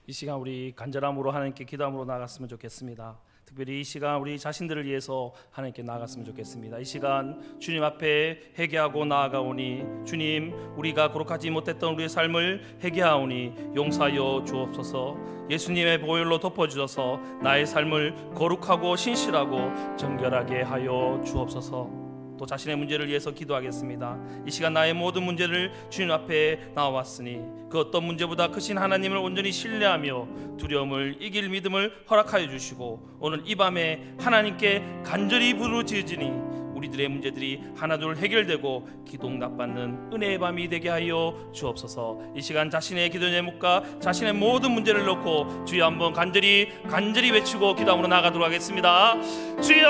이 시간 우리 간절함으로 하나님께 기도함으로 나아갔으면 좋겠습니다. 특별히 이 시간 우리 자신들을 위해서 하나님께 나아갔으면 좋겠습니다. 이 시간 주님 앞에 회개하고 나아가오니 주님, 우리가 거룩하지 못했던 우리의 삶을 회개하오니 용서하여 주옵소서. 예수님의 보혈로 덮어주셔서 나의 삶을 거룩하고 신실하고 정결하게 하여 주옵소서. 또 자신의 문제를 위해서 기도하겠습니다. 이 시간 나의 모든 문제를 주님 앞에 나와왔으니 그 어떤 문제보다 크신 하나님을 온전히 신뢰하며 두려움을 이길 믿음을 허락하여 주시고 오늘 이 밤에 하나님께 간절히 부르짖으니 우리들의 문제들이 하나둘 해결되고 기도응답받는 은혜의 밤이 되게 하여 주옵소서. 이 시간 자신의 기도 제목과 자신의 모든 문제를 놓고 주여 한번 간절히 외치고 기도함으로 나가도록 하겠습니다. 주여,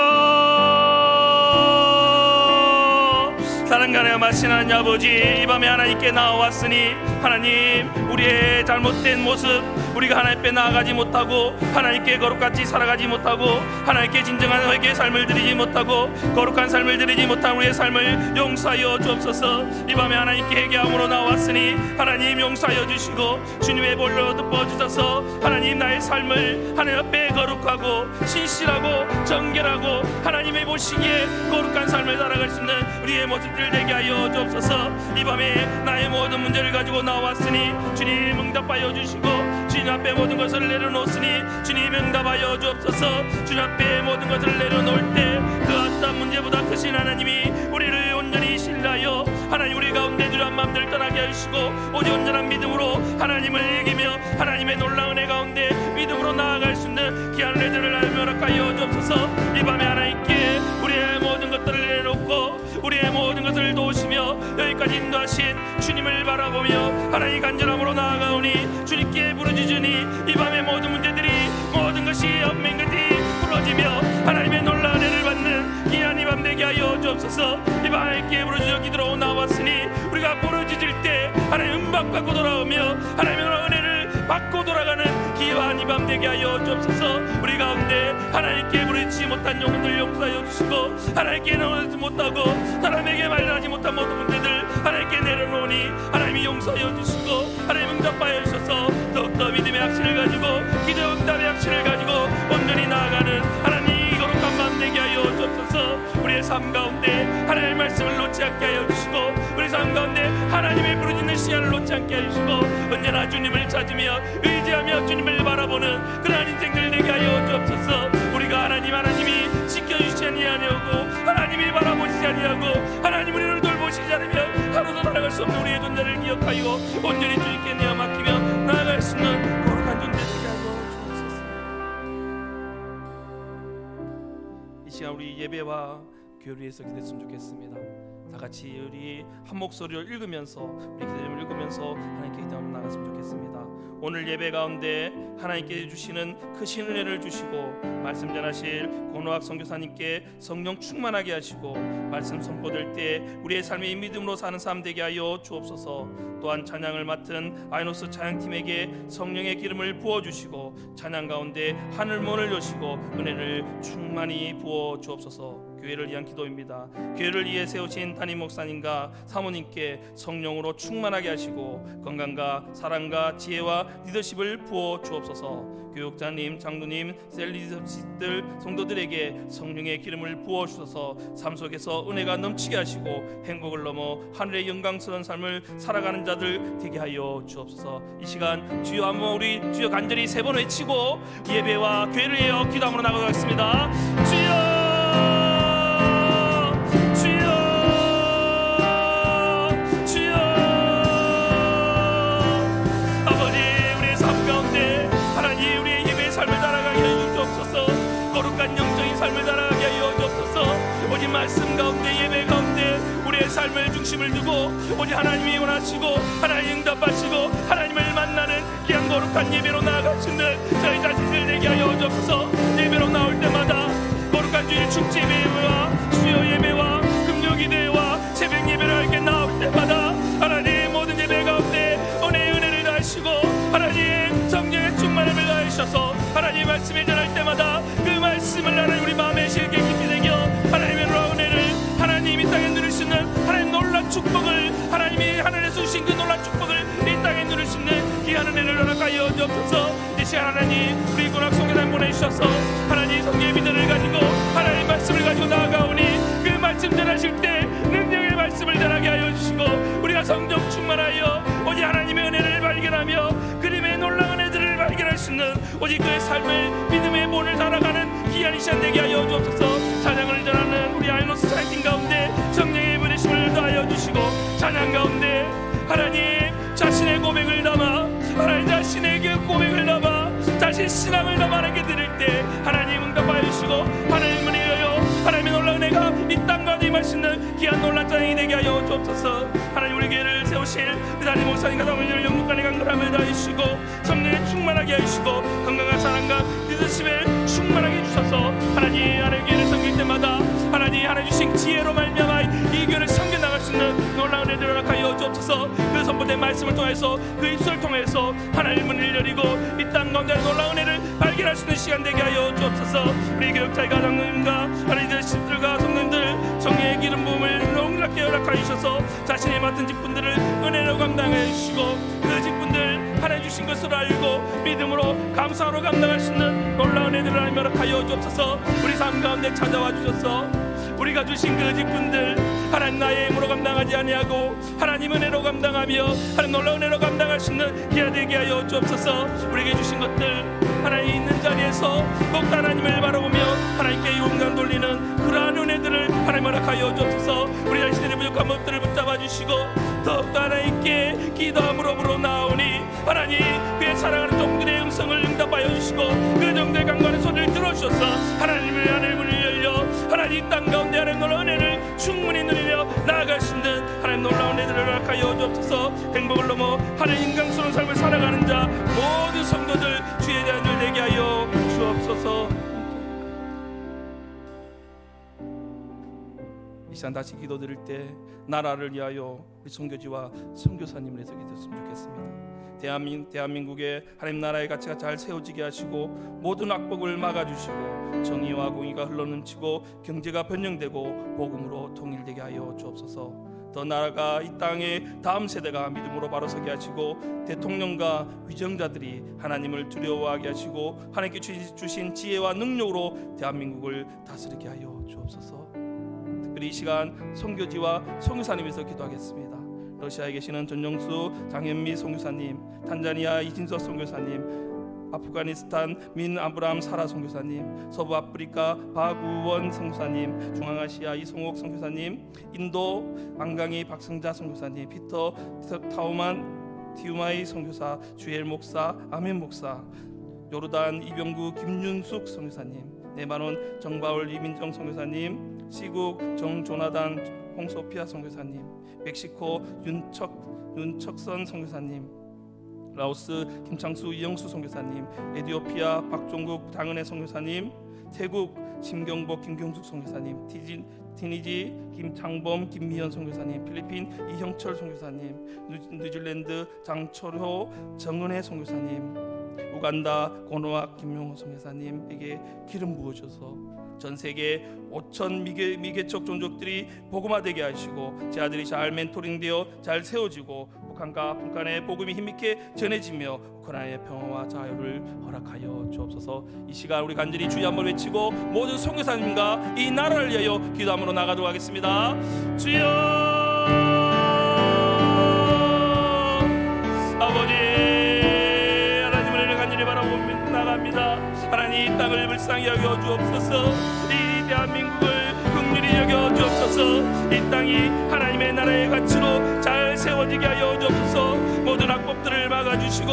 사랑과 은혜가 많으신 하나님 아버지, 이 밤에 하나님께 나와왔으니 하나님, 우리의 잘못된 모습, 우리가 하나님 앞에 나아가지 못하고 하나님께 거룩같이 살아가지 못하고 하나님께 진정한 회개의 삶을 드리지 못하고 거룩한 삶을 드리지 못한 우리의 삶을 용서하여 주옵소서. 이 밤에 하나님께 회개함으로 나왔으니 하나님 용서하여 주시고 주님의 보혈로 덮어주셔서 하나님, 나의 삶을 하나님 앞에 거룩하고 신실하고 정결하고 하나님의 보시기에 거룩한 삶을 살아갈 수 있는 우리의 모습들 되게 하여 주옵소서. 이 밤에 나의 모든 문제를 가지고 나왔으니 주님 응답하여 주시고 주님 앞에 모든 것을 내려놓으니 주님 응답하여 주옵소서. 주님 앞에 모든 것을 내려놓을 때 그 어떤 문제보다 크신 하나님이 우리를 온전히 신뢰하여 하나님 우리 가운데 두려운 마음들 떠나게 하시고 오직 온전한 믿음으로 하나님을 이기며 하나님의 놀라운 은혜 가운데 믿음으로 나아갈 수 있는 귀한 은혜들을 하나님 허락하여 주옵소서. 이 밤에 하나님께 우리의 모든 것들을 내려놓고 우리의 모든 것을 도우시며 여기까지 인도하신 주님을 바라보며 하나님 간절함으로 나아가오니 주님께 부르짖으니 이 밤의 모든 문제들이 모든 것이 엇맹같이 풀어지며 하나님의 놀라운 은혜를 받는 귀한 이 밤 되게 하여 주옵소서. 이 밤 하나님께 부르짖어 기도로 나왔으니 우리가 부르짖을 때 하나님 응답받고 돌아오며 하나님의 은혜를 받고 돌아가는 귀한 이 밤 되게 하여 주옵소서. 우리 가운데 하나님께 부르짖지 못한 영혼들 용서하여 주시고 하나님께 나오지 못하고 사람에게 말하지 못한 모든 문제들 하나님께 내려놓으니 하나님이 용서하여 주시고 하나님 응답하여 주셔서 더욱더 믿음의 확신을 가지고 기도 응답의 확신을 가지고 온전히 나아가는 하나님 거룩한 마음 되게 하여 주옵소서. 우리의 삶 가운데 하나님의 말씀을 놓지 않게 하여 주시고 우리 삶 가운데 하나님의 부르짖는 시간을 놓지 않게 하여 주시고 언제나 주님을 찾으며 의지하며 주님을 바라보는 그러한 인생들 되게 하여 주옵소서. 우리가 하나님이 지켜주시지 아니하고 하나님이 바라보시지 아니하고 하나님 우리를 돌보시지 않으면 하루도 살아갈 수 없는 우리의 존재를 기억하여 온전히 주님께 내어 맡기며 나아갈 수 있는 거룩한 존재 되게 하여 주옵소서. 이 시간 우리 예배와 교회를 위해서 기도했으면 좋겠습니다. 다 같이 우리 한 목소리로 읽으면서 우리 기도를 읽으면서 하나님께 기도하며 나갔으면 좋겠습니다. 오늘 예배 가운데 하나님께 주시는 크신 은혜를 주시고 말씀 전하실 권호학 선교사님께 성령 충만하게 하시고 말씀 선포될 때 우리의 삶의 믿음으로 사는 삶 되게 하여 주옵소서. 또한 찬양을 맡은 아이노스 찬양팀에게 성령의 기름을 부어주시고 찬양 가운데 하늘문을 여시고 은혜를 충만히 부어 주옵소서. 교회를 위한 기도입니다. 교회를 위해 세우신 담임 목사님과 사모님께 성령으로 충만하게 하시고 건강과 사랑과 지혜와 리더십을 부어 주옵소서. 교육자님, 장로님, 셀리더십들 성도들에게 성령의 기름을 부어 주셔서 삶 속에서 은혜가 넘치게 하시고 행복을 넘어 하늘의 영광스러운 삶을 살아가는 자들 되게 하여 주옵소서. 이 시간 주여 한번 우리 주여 간절히 세 번 외치고 예배와 교회를 위해 기도함으로 나가도록 하겠습니다. 주여, 삶을 살아가게 하여 주옵소서. 오직 말씀 가운데 예배 가운데 우리의 삶을 중심을 두고 오직 하나님이 원하시고 하나님 응답하시고 하나님을 만나는 귀한 거룩한 예배로 나아갈 수 있는 저희 자신들 되게 하여 주옵소서. 예배로 나올 때마다 거룩한 주일 축제 예배와 수요 예배와 금요 기도회와 새벽 예배를 함께 나올 때마다 하나님 모든 예배 가운데 은혜를 다하시고 하나님 성령의 충만함을 다하셔서 하나님 말씀을 전할 때마다 그 말씀을 하나님 우리 마음에 실게 깊이 새겨 하나님의 놀라운 은혜를 하나님 이 땅에 누릴 수 있는 하나님 놀라운 축복을 하나님이 하늘에서 주신 그 놀라운 축복을 이 땅에 누릴 수 있는 귀한 은혜를 허락하여 주옵소서. 말씀 전하실 때 능력의 말씀을 전하게 하여 주시고 우리가 성령 충만하여 오직 하나님의 은혜를 발견하며 그림의 놀라운 은혜들을 발견할 수 있는 오직 그의 삶을 믿음의 본을 살아가는 귀한 이 시간 되게 하여 주옵소서. 찬양을 전하는 우리 아이노스 찬양 가운데 성령의 부르심을 더하여 주시고 찬양 가운데 하나님 자신의 고백을 담아 하나님 자신의 고백을 담아 자신 신앙을 담아 하나님께 드릴 때 하나님 응답하여 주시고 하나님 문을 열어 하나님의 놀라운 은혜가 이 땅 가운데 임할 수 있는 귀한 놀란 찬양이 되게 하여 주옵소서. 하나님 우리 교회를 세우실 하나님 목사님과 사모님을 영육간의 강건함을 다하시고 성령에 충만하게 하시고 건강한 사랑과 리더십에 충만하게 해주셔서 하나님 교회를 섬길 때마다 하나님 주신 지혜로 말미암아 이 교회를 섬겨 나갈 수 있는 놀라운 은혜를 허락하여 주옵소서. 그 선포된 말씀을 통해서 그 입술을 통해서 하나님 문을 열리고 이 땅 가운데 놀라운 은혜를 발견할 수 있는 시간 되게 하여 주옵소서. 우리 교육자가 장로님과 하나님 리더십들과 성도님들 성령의 기름 부음을 농락게 허락하여 주셔서 자신의 맡은 직분들을 은혜로 감당해 주시고 그 직분들 하나님 주신 것을 알고 믿음으로 감사로 감당할 수 있는 놀라운 은혜를 하나님 허락하여 주옵소서. 우리 삶 가운데 찾아와 주셔서 우리가 주신 그 직분들 하나님 나의 힘으로 감당하지 아니하고 하나님 은혜로 감당하며 하나님 놀라운 은혜로 감당할 수 있는 기회 되게 하여 주옵소서. 우리에게 주신 것들 하나님 있는 자리에서 꼭 하나님을 바라보며 하나님께 용감 돌리는 그러한 은혜들을 하나님 허락하여 주옵소서. 우리 자신의 부족한 것들을 붙잡아 주시고 더욱더 하나님께 기도함으로 나오니 하나님 그의 사랑하는 종들의 음성을 응답하여 주시고 그 종들의 강건한 소리를 들어주셔서 하나님의 하늘문을 열려 하나님 땅 가운데 하나님 놀라운 은혜를 충분히 누리며 나아갈 수 있는 하나님 놀라운 은혜를 허락하여 주옵소서. 행복을 넘어 하나님 인간스러운 삶을 살아가는 자 모든 성도들 주의 자녀들 되게 하여 주옵소서. 이 시간 다시 기도드릴 때 나라를 위하여 우리 선교지와 선교사님을 해서 기도했으면 좋겠습니다. 대한민국의 하나님 나라의 가치가 잘 세워지게 하시고 모든 악법을 막아주시고 정의와 공의가 흘러넘치고 경제가 번영되고 복음으로 통일되게 하여 주옵소서. 더 나아가 이 땅의 다음 세대가 믿음으로 바로 서게 하시고 대통령과 위정자들이 하나님을 두려워하게 하시고 하나님께 주신 지혜와 능력으로 대한민국을 다스리게 하여 주옵소서. 특별히 이 시간 선교지와 선교사님에서 기도하겠습니다. 러시아에 계시는 전정수 장현미 선교사님, 탄자니아 이진석 선교사님, 아프가니스탄 민 아브람 사라 선교사님, 서부 아프리카 박우원 선교사님, 중앙아시아 이성옥 선교사님, 인도 안강희 박성자 선교사님, 피터 타우만 티우마이 선교사, 주엘 목사, 아멘 목사, 요르단 이병구 김윤숙 선교사님, 네바논 정바울 이민정 선교사님, 시국 정조나단 홍소피아 선교사님, 멕시코 윤척선 선교사님, 라오스 김창수 이영수 선교사님, 에티오피아 박종국 장은혜 선교사님, 태국 심경복 김경숙 선교사님, 티니지 김창범 김미연 선교사님, 필리핀 이형철 선교사님, 뉴질랜드 장철호 정은혜 선교사님, 우간다 고노악 김용호 선교사님에게 기름 부어줘서 전 세계 5천 미개척 종족들이 복음화되게 하시고 제 아들이 잘 멘토링되어 잘 세워지고 북한과 북한의 복음이 힘있게 전해지며 우크라이나의 평화와 자유를 허락하여 주옵소서. 이 시간 우리 간절히 주여 한번 외치고 모든 선교사님과 이 나라를 위하여 기도함으로 나가도록 하겠습니다. 주여 아버지 하나님을 간절히 바라보며 나갑니다. 하나님 이 땅을 불쌍히 여겨 주옵소서. 이 대한민국을 긍휼히 여겨 주옵소서. 이 땅이 하나님의 나라의 가치로 잘 세워지게 하여 주옵소서. 모든 악법들을 막아주시고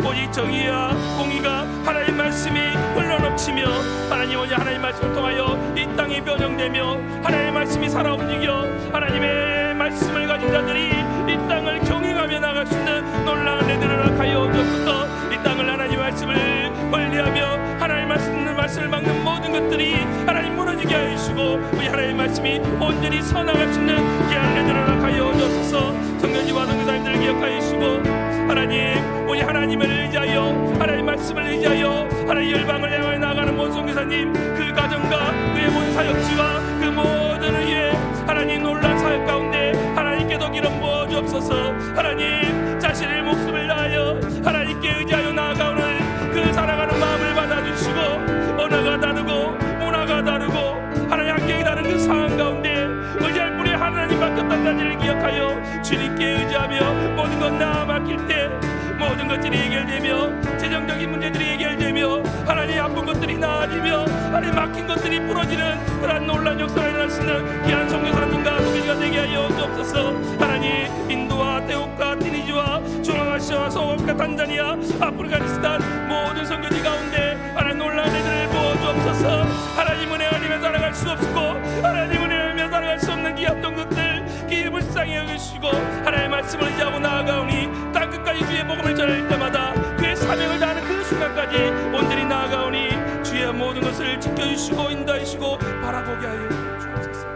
오직 정의와 공의가 하나님 말씀이 흘러넘치며 하나님 오직 하나님 말씀을 통하여 이 땅이 변형되며 하나님의 말씀이 살아 움직여 하나님의 말씀을 가진 자들이 이 땅을 경영하며 나갈 수 있는 놀라운 애들을 허락하여 주옵소서. 이 땅을 하나님의 말씀을 멀리하며 하나님의 말씀을 막는 모든 것들이 하나님 무너지게 하시고 우리 하나님의 말씀이 온전히 서나갈 수 있는 귀한 애들을 허락하여 주옵소서. 성교지와 선교사님들을 기억하여 주시고 하나님 우리 하나님을 의지하여 하나님의 말씀을 의지하여 하나님 열방을 향하여 나가는 모든 선교사님 그 가정과 그의 모든 사역지와 그 모든 의에 하나님 놀란 사역 가운데 하나님께도 기름 부어 주옵소서. 하나님 자신의 목숨을 다하여 하나님께 의지하여 나아가오는 그 사랑하는 마음을 받아주시고 언어가 다르고 문화가 다르고 하나님 환경이 다른 그 상황 가운데 하나님 맡겼던 가지를 기억하여 주님께 의지하며 모든 것 나 맡길 때 모든 것들이 해결되며 재정적인 문제들이 해결되며 하나님 아픈 것들이 나아지며 하나님 막힌 것들이 부러지는 그러한 놀라운 역사가 일어날 수 있는 귀한 선교사님과 구비가 되게 하여 주옵소서. 하나님 인도와 태국과 티니지와 중앙아시아와 서울과 탄자니아 아프가니스탄 모든 선교지 가운데 하나님 놀라운 애들을 부어주옵소서. 하나님 은혜 아니면 살아갈 수 없고 하나님 은혜 아니면 살아갈 수 없는 귀한 동족들 귀히 불쌍히 여기시고 하나님의 말씀을 의지하고 나아가오니 땅끝까지 주의 복음을 전할 때마다 그의 사명을 다하는 그 순간까지 온전히 나아가오니 주의 모든 것을 지켜주시고 인도하시고 바라보게 하여 주옵소서.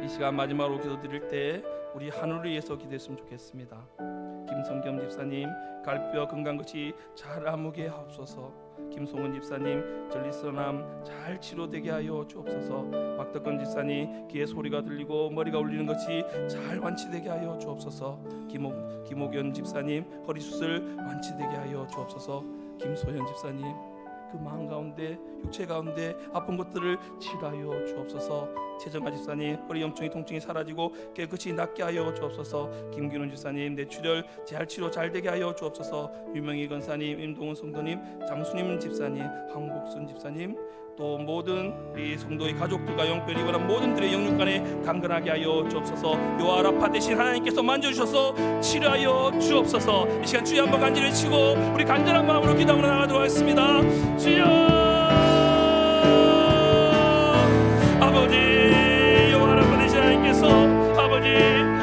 이 시간 마지막으로 기도드릴 때 우리 하늘을 위해서 기도했으면 좋겠습니다. 김성겸 집사님 갈뼈 건강것이 잘 아무게 하옵소서. 김송은 집사님 전리선암 잘 치료되게 하여 주옵소서. 박덕건 집사님 귀에 소리가 들리고 머리가 울리는 것이 잘 완치되게 하여 주옵소서. 김옥연 집사님 허리 수술 완치되게 하여 주옵소서. 김소현 집사님 그 마음 가운데 육체 가운데 아픈 것들을 치료하여 주옵소서. 최정아 집사님 허리 염증이 통증이 사라지고 깨끗이 낫게 하여 주옵소서. 김균훈 집사님 뇌출혈 재활치료 잘 되게 하여 주옵소서. 유명희 권사님 임동훈 성도님 장수님 집사님 황복순 집사님 또 모든 우리 성도의 가족들과 영별이 원한 모든들의 영육간에 강건하게 하여 주옵소서. 요아라파 대신 하나님께서 만져주셔서 치료하여 주옵소서. 이 시간 주여 한번 간절히 외치고 우리 간절한 마음으로 기도하러 나가도록 하겠습니다. 주여 아버지 요아라파 대신 하나님께서 아버지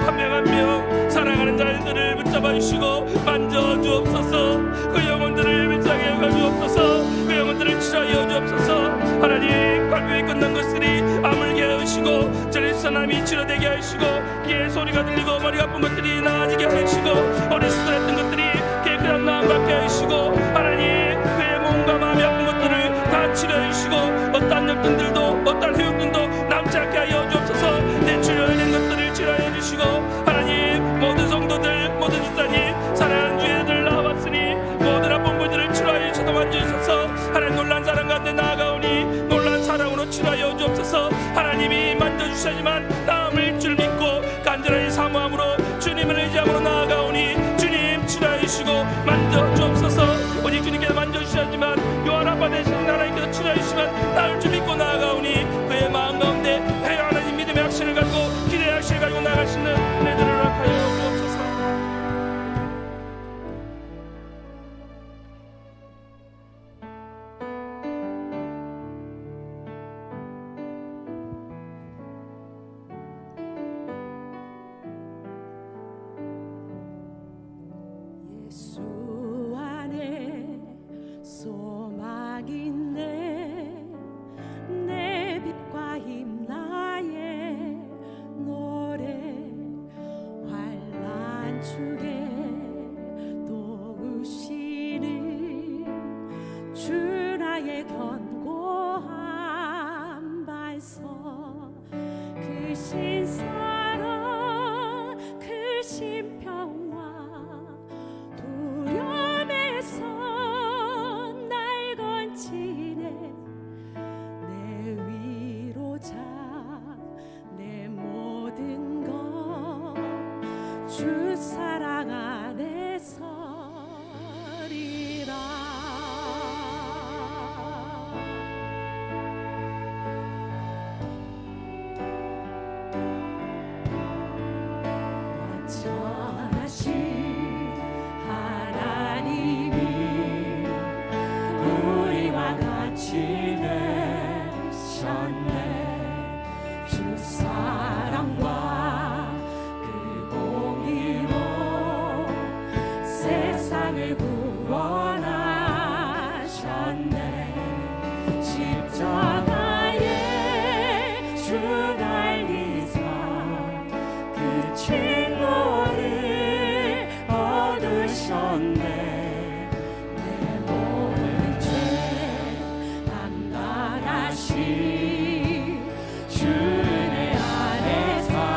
한 명 한 명 사랑하는 자들을 붙잡아 주시고 만져 주옵소서. 그 영혼들을 밀착해 가주옵소서. 그 영혼들을 치료하여 주옵소서. 하나님 갈비에 끝난 것들이 아물게 하시고 전리선암이 치료되게 하시고 귀에 소리가 들리고 머리가 아픈 것들이 나아지게 하시고 어렸을 때 했던 것들이 깨끗한 마음 갖게 하시고 하나님 그의 몸과 마음이 아픈 것들을 다 치료해 주시고 어떠한 역등들도 어떠한 해역등도 남지 않게 하여 주옵소서. 뇌출혈된 것들을 치료해 주시고 하나님 모든 성도들 모든 집사님 사랑하는 주의들 나와봤으니 모든 아픈 분들을 치료하여 주셔서 만져주셔서 하나님 놀란 사랑 가운데 나아가오니 놀란 사랑으로 치료하여 주옵소서. 하나님이 만져주셔야지만 나음을 줄 믿고 간절하게 사모함으로 주님을 의지함으로 나아가오니 주님 치료하여 주시고 만져주옵소서. 오직 주님께서 만져주셔야지만 요한아빠 대신 하나님께서 치료하여 주시면 나을 줄 믿고 나아가오니 그의 마음 가운데 하나님 믿음의 확신을 가지고 기대의 확신을 가지고 나아갈 수 있는 은혜들을 허락하여 주옵소서. 예수 안에 소망 있네. 내 빛과 힘 나의 노래 환난 중에 도우시는 주 나의 견고한 반석. 그 신사랑 그 신평화 두려움에서 날 건지네. 내 위로자 내 모든 것 주 사랑 안에 서리라. 완전하신 하나님이 우리와 같이 되셨네. 주 사랑과 그 공의로 세상을 구원하셨네. 십자가에 주 달리사 그 진노를 얻으셨네. 내 모든 죄 담당하신 주 내 안에 살리라.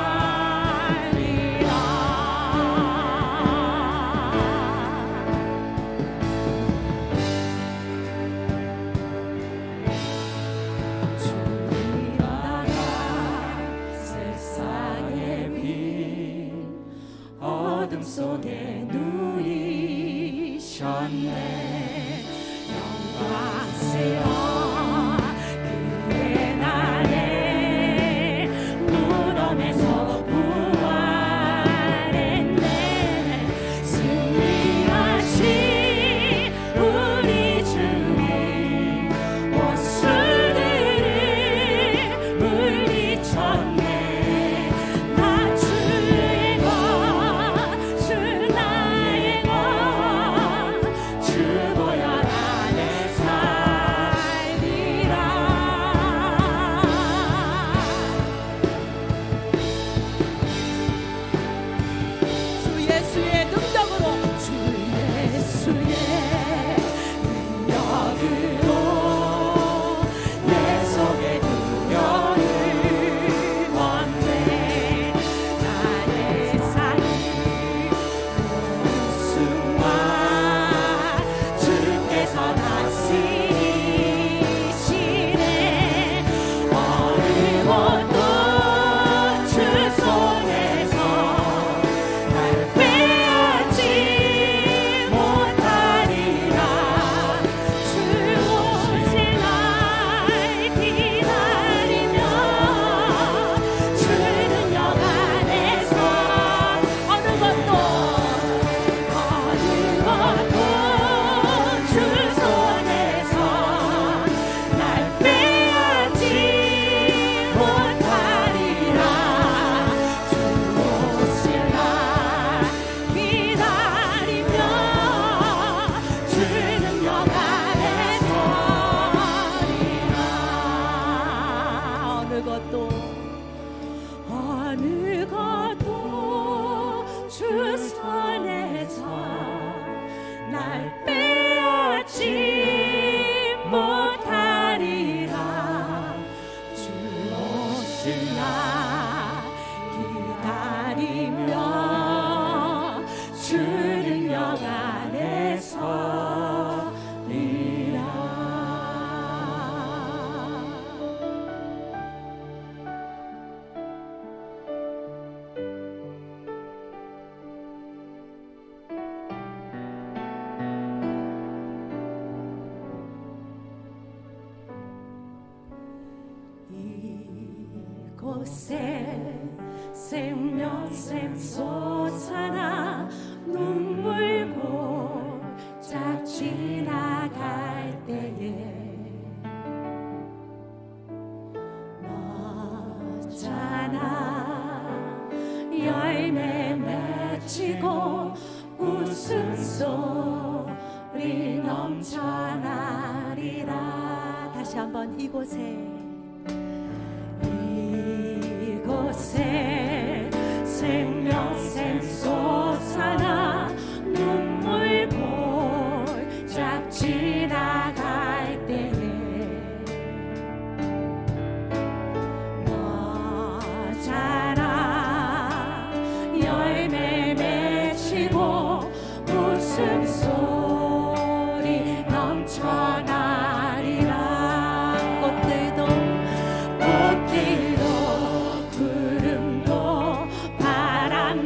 주를 주일날 기다리며 주 능력 안에 서리라. 이곳에 생명샘 솟아나 눈물 고작 지나갈 때에 너잖아 열매 맺히고 웃음소리 넘쳐나리라. 다시 한번 이곳에 생명샘 솟아나 눈물 골짝 지나갈 때에 너잖아 열매 맺히고 웃음소리 넘쳐나리라. 꽃들도 구름도 바람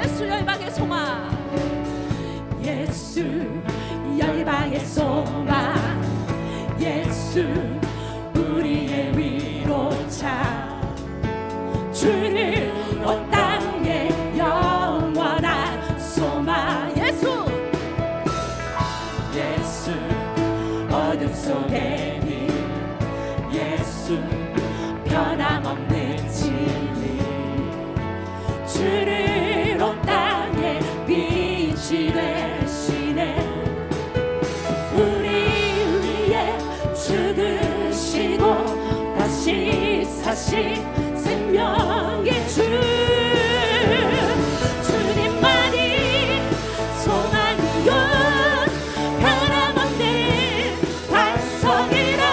예수 열방의 소망, 예수 열방의 소망, 예수 우리의 위로자, 주를 온 땅에 영원한 소망. 예수, 예수 어둠 속에 빛, 예수 변함없는 진리, 주를 온 땅에 빛이 되시네. 우리 위에 죽으시고 다시 사신 생명의 주, 주님만이 소망이요 변함없는 반석이라,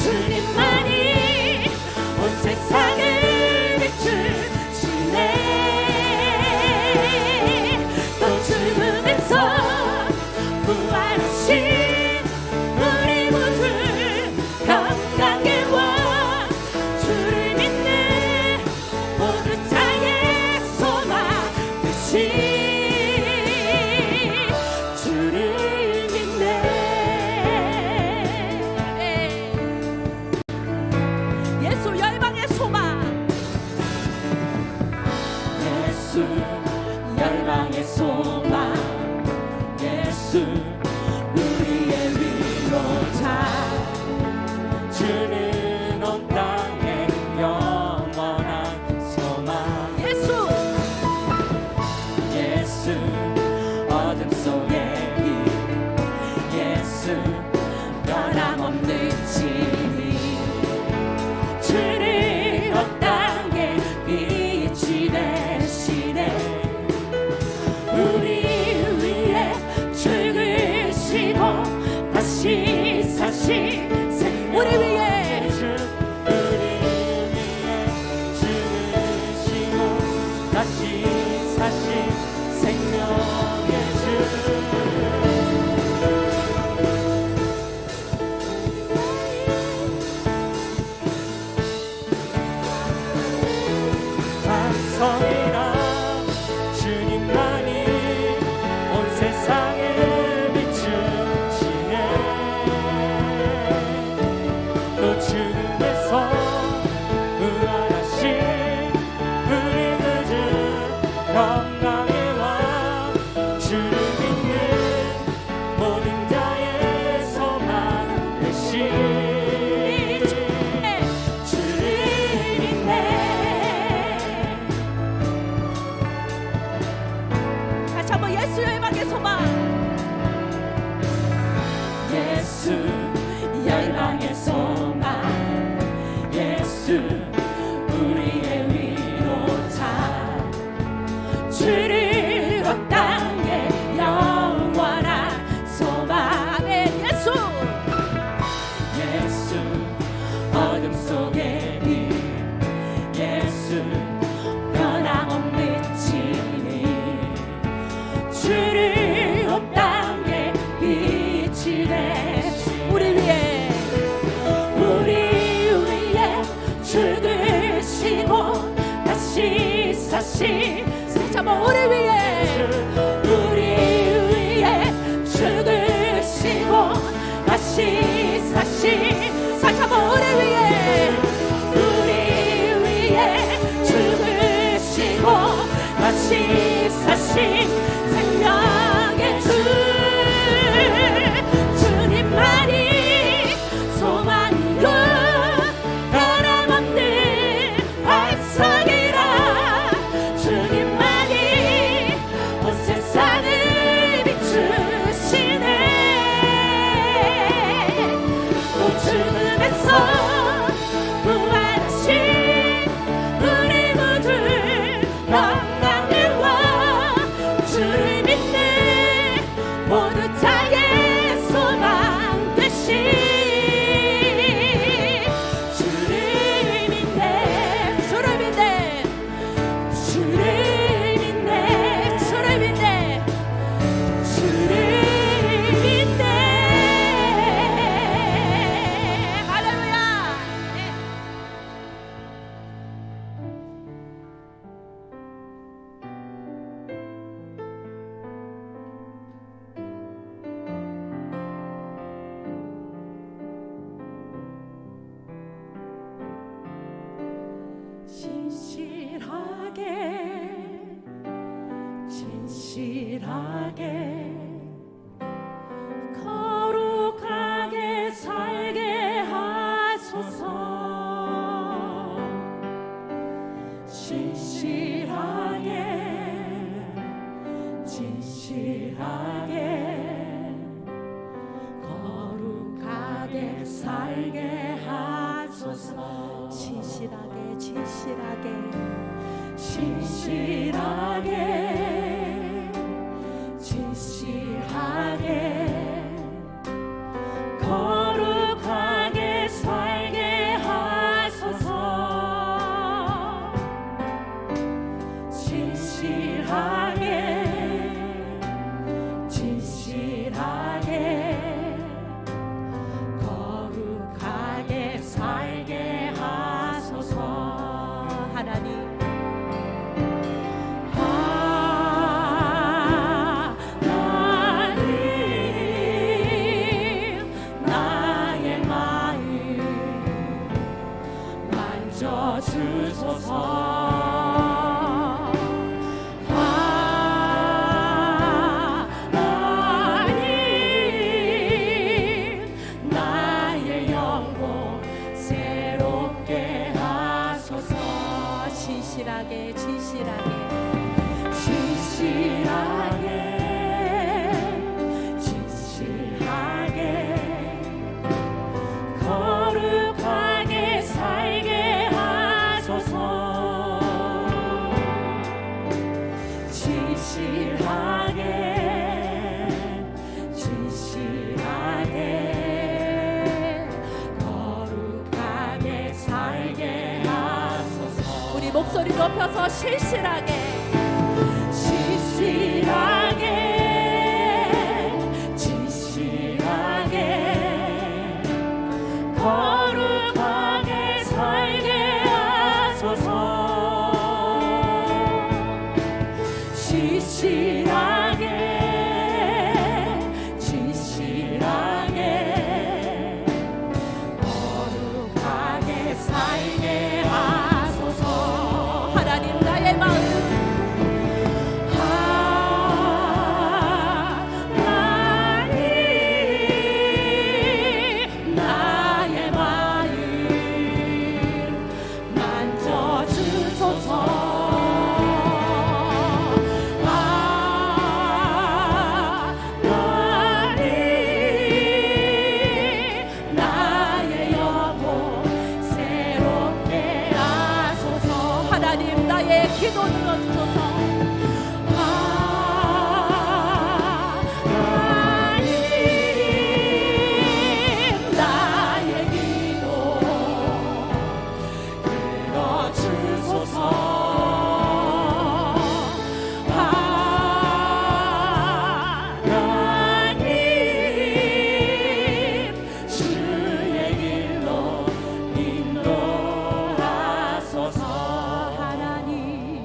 주님만이 온 세상을 비추시네. 또 죽음에서 부활하신 우리 구주 평강의 왕, 주를 믿는 모두 자의 소망 되신 주를 믿네. 예수 열방의 소망, 예수 열방의 소망, 예수 우리의 위로자, 주는 온 땅에 영원한 소망. 예수, 예수 어둠 속에 빛, 예수 변함없는 진리, 주를 온 땅에 빛이 되시네. 우리 다시 한번 우리 위에 죽으시고 다시 사시 한번 우리 위에 죽으시고 다시 사시 생명의 주님만이 소망이요 변함없는 반석이라 주님만이 온 세상을 비추시네 또 죽음에서 부활하신 우리 모두 영광을 와 주를 믿는 모두 자의 소망 되신 주를 믿네 주를 믿네 주를 믿네 주를 믿네 주를 믿네 할렐루야. 진실하게 거룩하게 살게 하소서 진실하게 거룩하게 살게 하소서 진실하게 거룩하게 살게 하소서 진실하게 거룩하게 살게 하소서 하나님 나의 마음 만져주소서 나의 영혼 새롭게 하소서 진실하게 거룩하게 살게 하소서 진실하게 거룩하게 살게 하소서 우리 목소리 높여서 신실하게 거룩하게 살게 하소서 진실하게 거룩하게 살게 하소서 하나님 나의 마음 나의 마음 만져주소서 나의 영혼 새롭게 하소서 하나님 나의 기도 들어주소서 나의 기도 들어주소서 주의 길로 인도하소서 하나님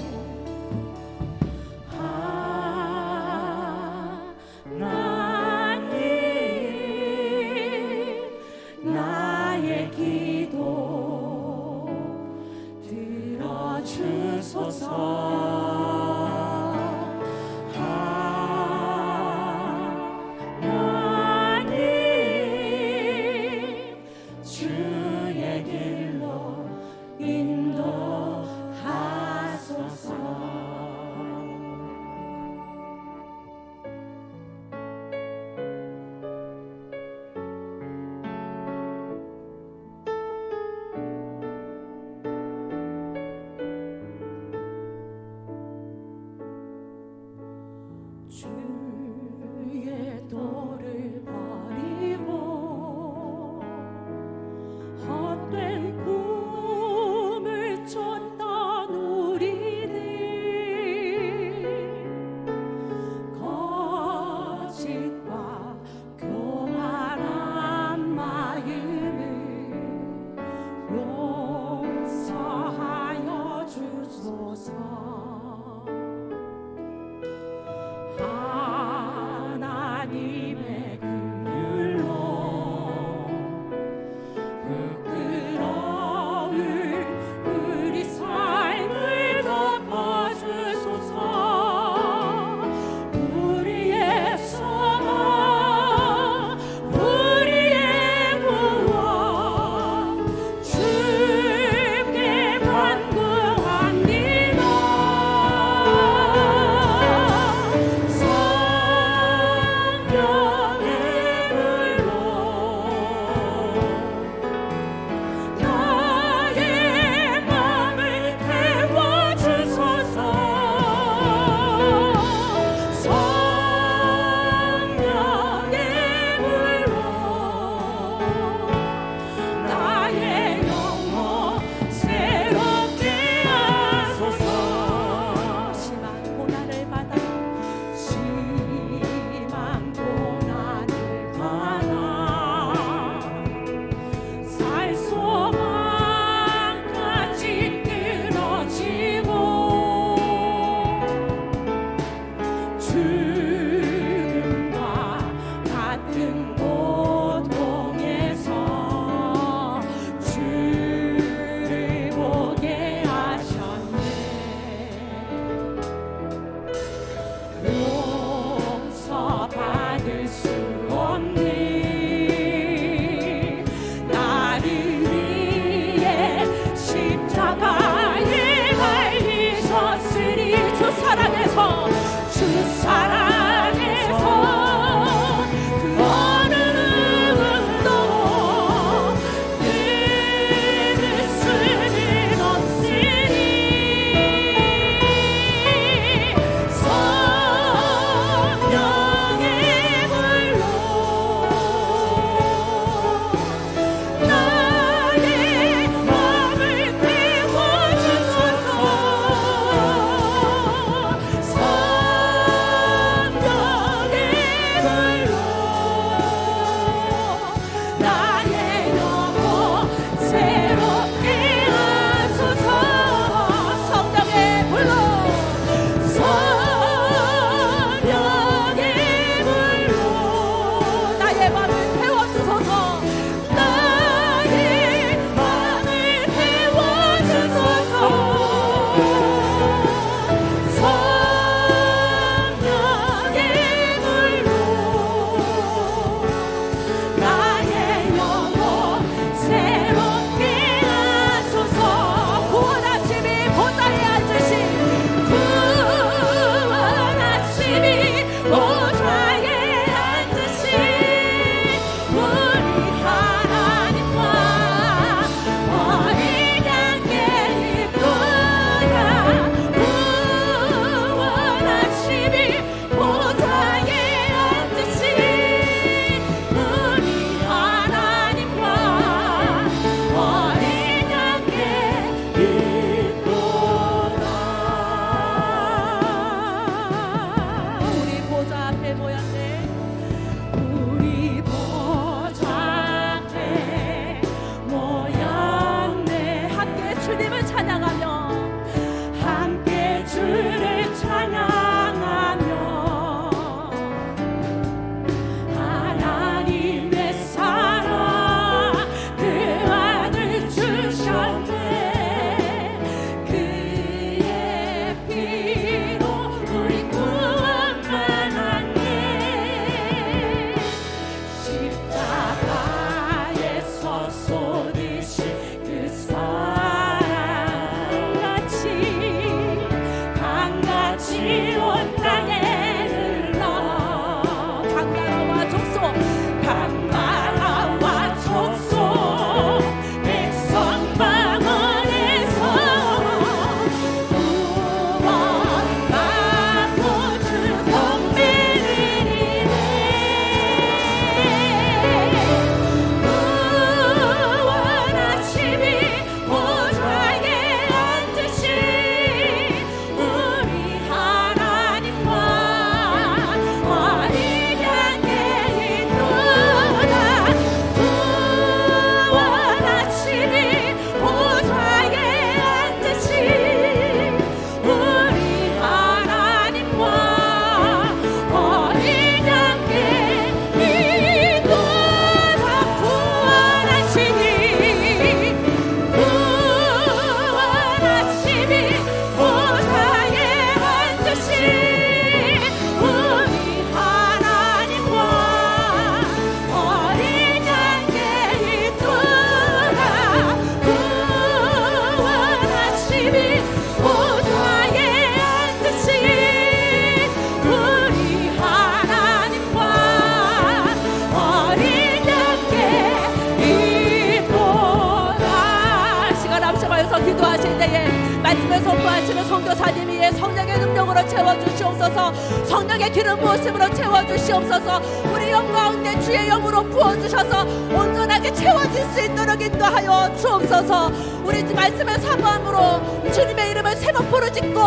주의 성령의 능력으로 채워주시옵소서. 성령의 기름 부으심으로 채워주시옵소서. 우리 영 가운데 주의 영으로 부어주셔서 온전하게 채워질 수 있도록 인도하여 주옵소서. 우리 말씀을 사모함으로 주님의 이름을 세 번 부르짖고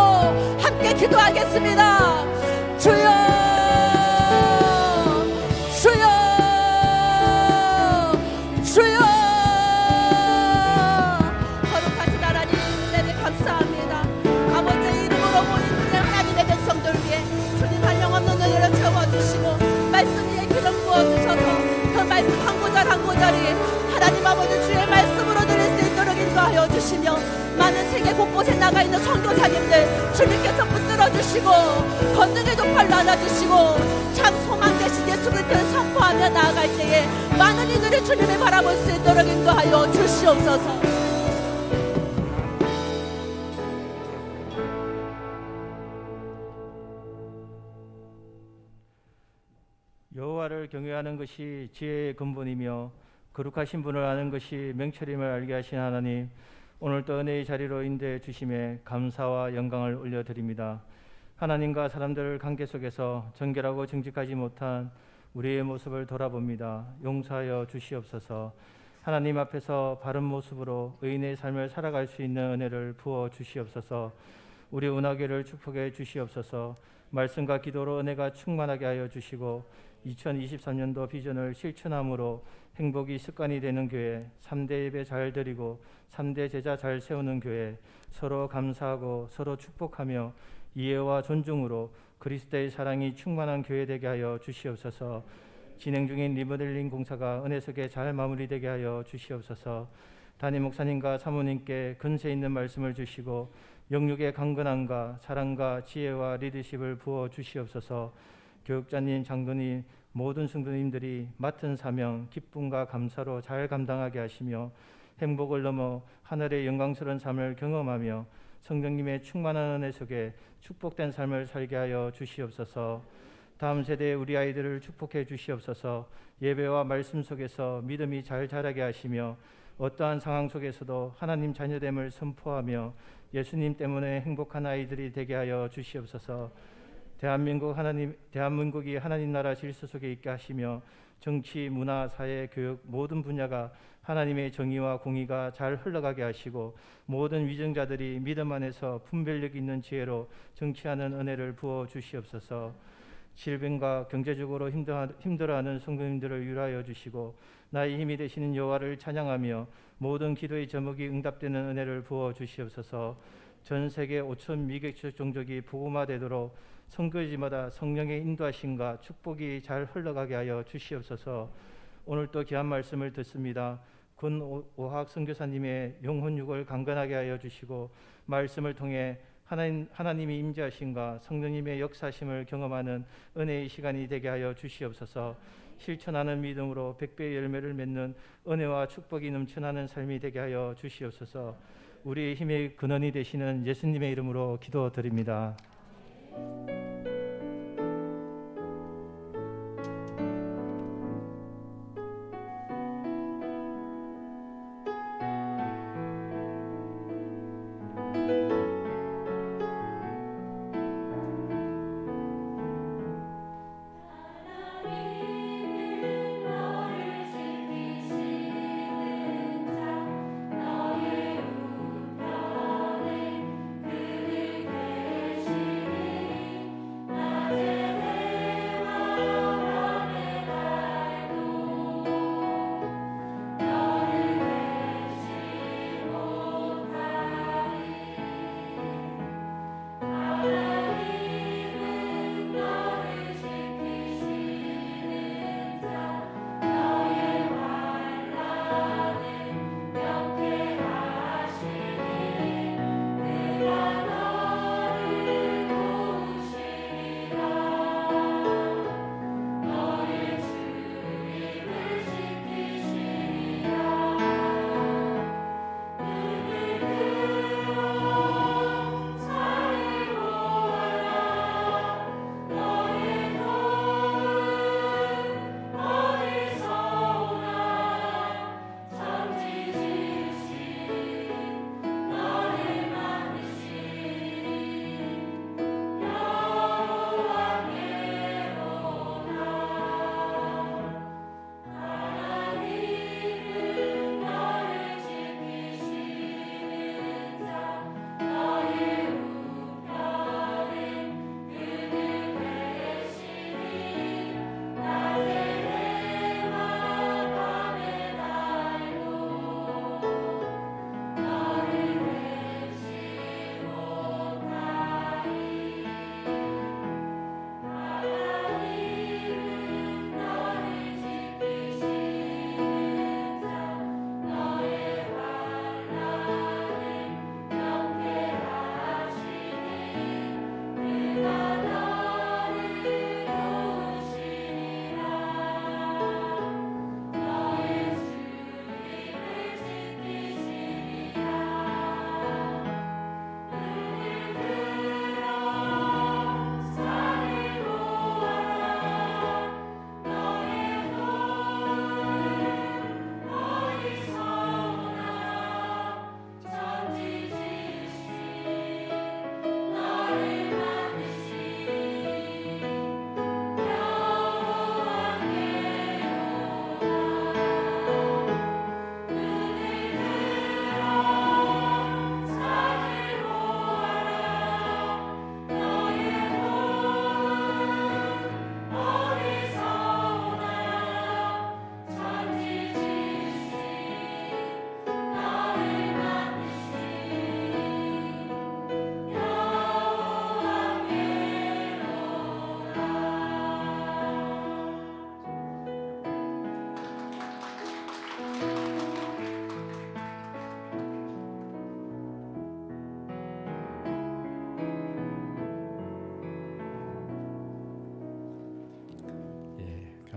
함께 기도하겠습니다. 주여, 주여, 주여. 거룩하신 하나님, 은혜를 감사합니다. 아버지의 이름으로 모인 우리 하나님의 백성들 위해 주님 한영없는 은혜를 채워주시고 말씀 위에 기름 부어주셔서 그 말씀 한 구절 한 구절이 하나님 아버지 주의 말씀으로 들릴 수 있도록 인도하여 주시며 많은 세계 곳곳에 나가 있는 선교사님들 주님께서 붙들어 주시고 건능의 도팔로 안아주시고 참 소망 되신 예수 그리스도를 선포하며 나아갈 때에 많은 이들이 주님을 바라볼 수 있도록 인도하여 주시옵소서. 여호와를 경외하는 것이 지혜의 근본이며 거룩하신 분을 아는 것이 명철임을 알게 하신 하나님, 오늘도 은혜의 자리로 인도해 주심에 감사와 영광을 올려드립니다. 하나님과 사람들 관계 속에서 정결하고 정직하지 못한 우리의 모습을 돌아봅니다. 용서하여 주시옵소서. 하나님 앞에서 바른 모습으로 의인의 삶을 살아갈 수 있는 은혜를 부어 주시옵소서. 우리 은하교를 축복해 주시옵소서. 말씀과 기도로 은혜가 충만하게 하여 주시고 2023년도 비전을 실천함으로 행복이 습관이 되는 교회, 3대 예배 잘 드리고 3대 제자 잘 세우는 교회, 서로 감사하고 서로 축복하며 이해와 존중으로 그리스도의 사랑이 충만한 교회 되게 하여 주시옵소서. 진행 중인 리모델링 공사가 은혜 속에 잘 마무리되게 하여 주시옵소서. 담임 목사님과 사모님께 근세 있는 말씀을 주시고 영육의 강건함과 사랑과 지혜와 리더십을 부어 주시옵소서. 교육자님, 장로님, 모든 성도님들이 맡은 사명 기쁨과 감사로 잘 감당하게 하시며 행복을 넘어 하늘의 영광스러운 삶을 경험하며 성령님의 충만한 은혜 속에 축복된 삶을 살게 하여 주시옵소서. 다음 세대의 우리 아이들을 축복해 주시옵소서. 예배와 말씀 속에서 믿음이 잘 자라게 하시며 어떠한 상황 속에서도 하나님 자녀됨을 선포하며 예수님 때문에 행복한 아이들이 되게 하여 주시옵소서. 대한민국이 하나님 나라 질서 속에 있게 하시며 정치, 문화, 사회, 교육 모든 분야가 하나님의 정의와 공의가 잘 흘러가게 하시고 모든 위정자들이 믿음 안에서 분별력 있는 지혜로 정치하는 은혜를 부어 주시옵소서. 질병과 경제적으로 힘들어하는 성도님들을 위로하여 주시고 나의 힘이 되시는 여호와를 찬양하며 모든 기도의 제목이 응답되는 은혜를 부어 주시옵소서. 전 세계 5천 미개척 종족이 복음화되도록 선교지마다 성령의 인도하심과 축복이 잘 흘러가게 하여 주시옵소서. 오늘 또 귀한 말씀을 듣습니다. 군 오학 선교사님의 영혼 육을 강건하게 하여 주시고 말씀을 통해 하나님이 임재하심과 성령님의 역사심을 경험하는 은혜의 시간이 되게 하여 주시옵소서. 실천하는 믿음으로 100배의 열매를 맺는 은혜와 축복이 넘쳐나는 삶이 되게 하여 주시옵소서. 우리의 힘의 근원이 되시는 예수님의 이름으로 기도드립니다.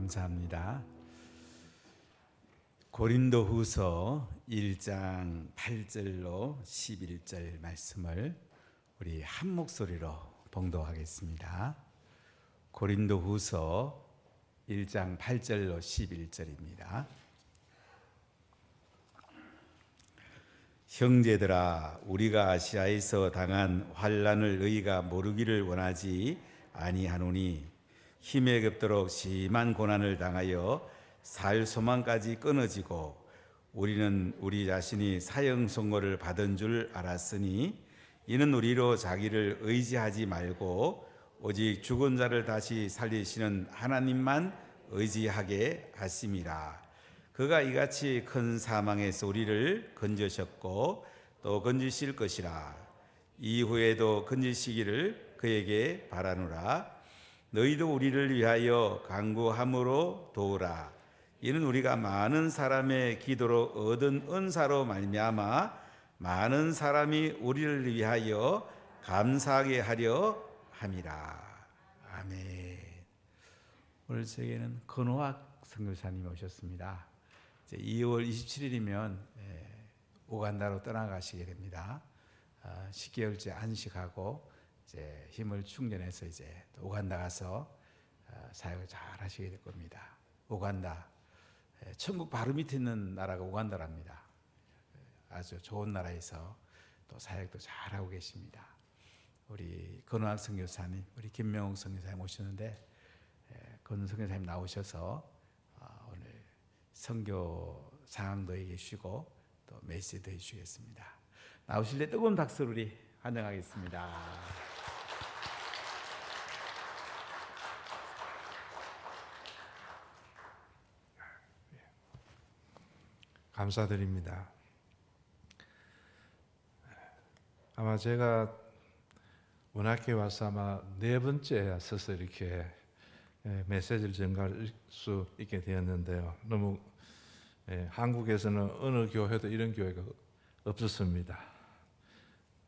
감사합니다. 고린도후서 1장 8절로 11절 말씀을 우리 한 목소리로 봉독하겠습니다. 고린도후서 1장 8절로 11절입니다. 형제들아, 우리가 아시아에서 당한 환난을 너희가 모르기를 원하지 아니하노니 힘에 겹도록 심한 고난을 당하여 살 소망까지 끊어지고 우리는 우리 자신이 사형 선고를 받은 줄 알았으니 이는 우리로 자기를 의지하지 말고 오직 죽은 자를 다시 살리시는 하나님만 의지하게 하심이라. 그가 이같이 큰 사망에서 우리를 건져셨고 또 건지실 것이라. 이후에도 건지시기를 그에게 바라노라. 너희도 우리를 위하여 간구함으로 도우라. 이는 우리가 많은 사람의 기도로 얻은 은사로 말미암아 많은 사람이 우리를 위하여 감사하게 하려 함이라. 아멘. 오늘 저에게는 건호학 선교사님이 오셨습니다. 이제 2월 27일이면 우간다로 떠나가시게 됩니다. 10개월째 안식하고 이제 힘을 충전해서 이제 또 우간다 가서 사역을 잘 하시게 될 겁니다. 우간다, 천국 바로 밑에 있는 나라가 우간다랍니다. 아주 좋은 나라에서 또 사역도 잘 하고 계십니다. 우리 건호학 선교사님, 우리 김명옥 선교사님 오셨는데 건 선교사님 나오셔서 오늘 선교 상황도 얘기해 주시고 또 메시지도 해주시겠습니다. 나오실 때 뜨거운 박수로 우리 환영하겠습니다. 감사드립니다. 아마 제가 문학회 와서 아마 4번째 서서 이렇게 메시지를 전가할 수 있게 되었는데요. 너무 한국에서는 어느 교회도 이런 교회가 없었습니다.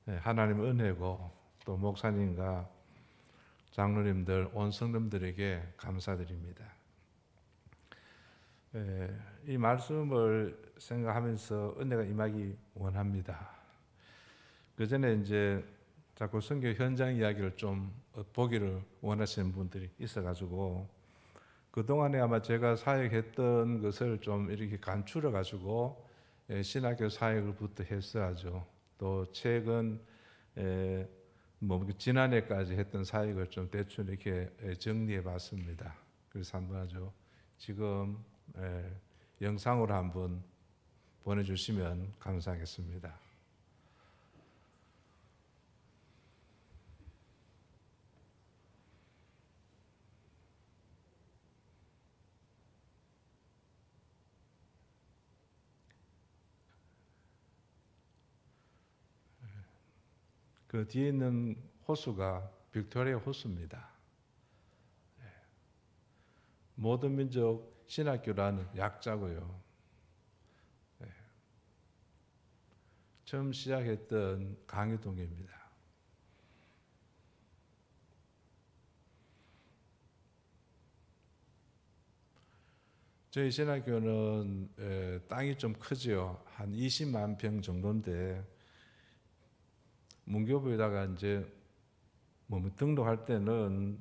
하나님의 은혜고 또 목사님과 장로님들, 온 성도들에게 감사드립니다. 이 말씀을 생각하면서 은혜가 임하기 원합니다. 그 전에 이제 자꾸 선교 현장 이야기를 좀 보기를 원하시는 분들이 있어가지고 그동안에 아마 제가 사역했던 것을 좀 이렇게 간추려가지고 신학교 사역을부터 했어야죠. 또 최근 지난해까지 했던 사역을 좀 대충 이렇게 정리해봤습니다. 그래서 한번 아주 지금 영상으로 한번 보내주시면 감사하겠습니다. 그 뒤에 있는 호수가 빅토리아 호수입니다. 모든 민족 신학교라는 약자고요. 처음 시작했던 강의동입니다. 저희 신학교는 땅이 좀 크죠. 한 20만 평 정도인데 문교부에다가 이제 등록할 때는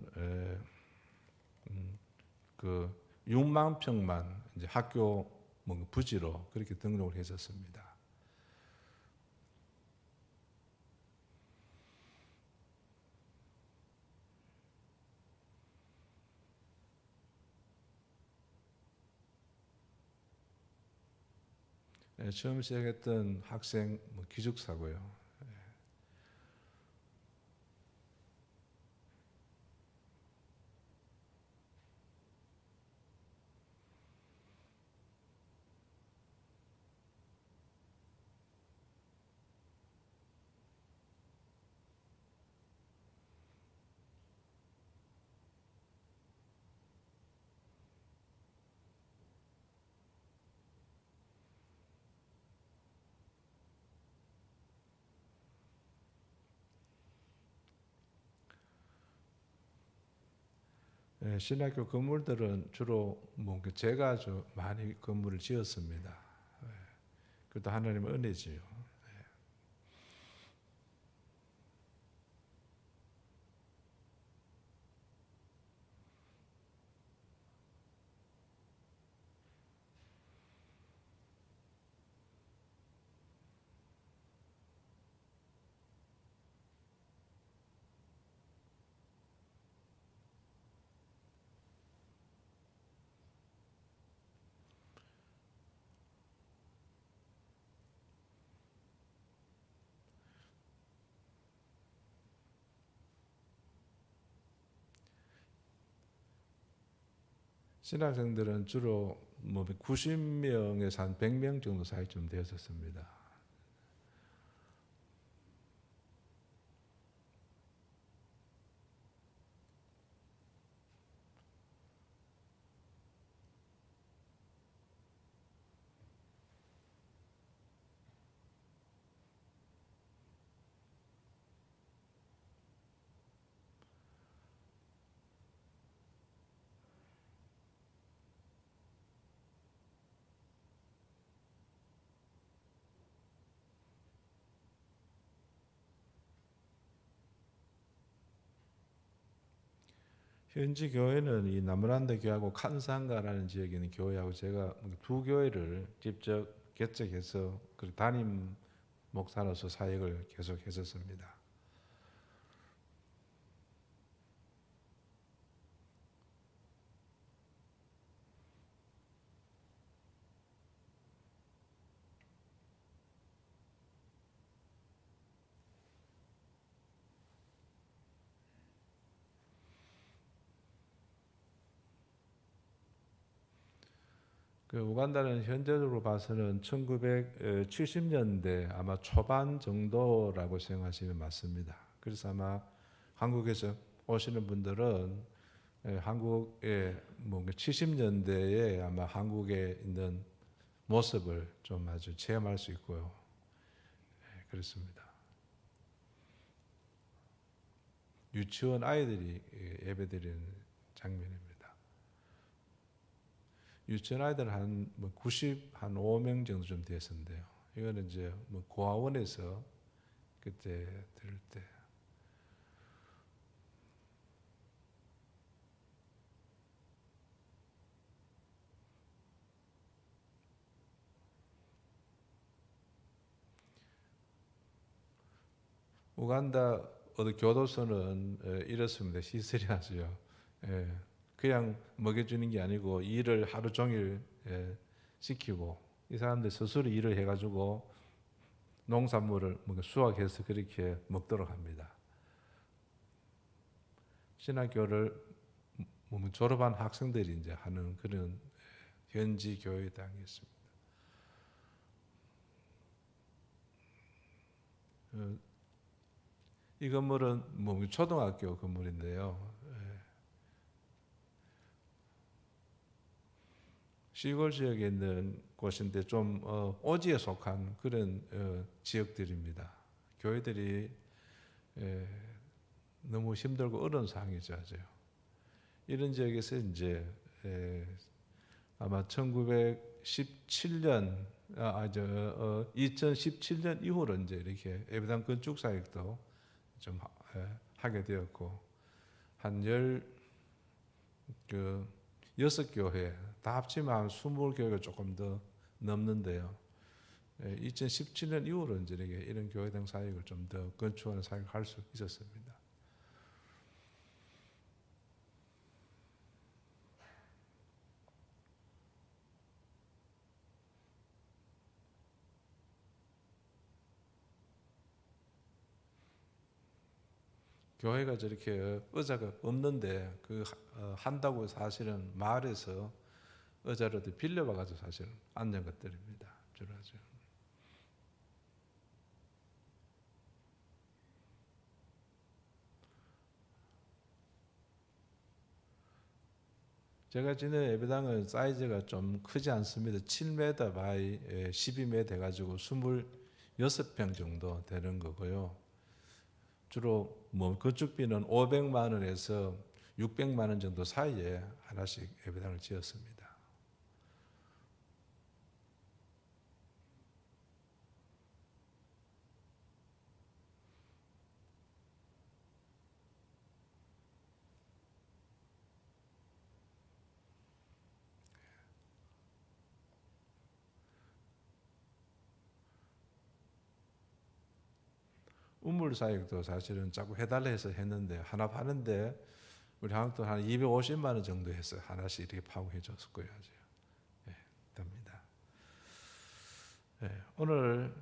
그 6만 평만 이제 학교 부지로 그렇게 등록을 했었습니다. 처음 시작했던 학생 기숙사고요. 신학교 건물들은 주로 뭐 제가 좀 많이 건물을 지었습니다. 그것도 하나님의 은혜지요. 신학생들은 주로 뭐 90명에서 한 100명 정도 사이쯤 되었었습니다. 현지 교회는 이 나무란다 교회하고 칸상가라는 지역에 있는 교회하고 제가 두 교회를 직접 개척해서 그 담임 목사로서 사역을 계속 했었습니다. 그 우간다는 현재적으로 봐서는 1970년대 아마 초반 정도라고 생각하시면 맞습니다. 그래서 아마 한국에서 오시는 분들은 한국의 뭐 70년대에 아마 한국에 있는 모습을 좀 아주 체험할 수 있고요. 그렇습니다. 유치원 아이들이 예배드리는 장면입니다. 유치원 아이들 한 95명 정도 좀 됐었는데요. 이거는 이제 뭐 고아원에서 그때 들을 때. 우간다 어느 교도소는 이렇습니다. 시설이 아주요. 그냥 먹여주는 게 아니고 일을 하루 종일 시키고 이 사람들 스스로 일을 해가지고 농산물을 수확해서 그렇게 먹도록 합니다. 신학교를 졸업한 학생들이 이제 하는 그런 현지 교회당이었습니다. 이 건물은 초등학교 건물인데요. 시골 지역에 있는 곳인데 좀 오지에 속한 그런 지역들입니다. 교회들이 너무 힘들고 어려운 상황이죠. 이런 지역에서 이제 아마 1917년 2017년 이후로 이제 이렇게 예배당 건축 사역도 좀 하게 되었고 한 6교회 다 합치면 한 20교회가 조금 더 넘는데요. 2017년 이후로 이제 이런 교회당 사역을 좀 더 건축하는 사역을 할 수 있었습니다. 교회가 저렇게 의자가 없는데 한다고 사실은 마을에서 의자를 빌려와가지고 사실 앉은 것들입니다. 주로 하죠. 제가 지낸 예배당은 사이즈가 좀 크지 않습니다. 7m 바이 12m 해가지고 26평 정도 되는 거고요. 주로 건축비는 500만 원에서 600만 원 정도 사이에 하나씩 예배당을 지었습니다. 우물 사역도 사실은 자꾸 해달라 해서 했는데 하나 파는데 우리 한국도 한 250만 원 정도 해서 하나씩 이렇게 파고해 줬을 거예요. 예, 됩니다. 예, 오늘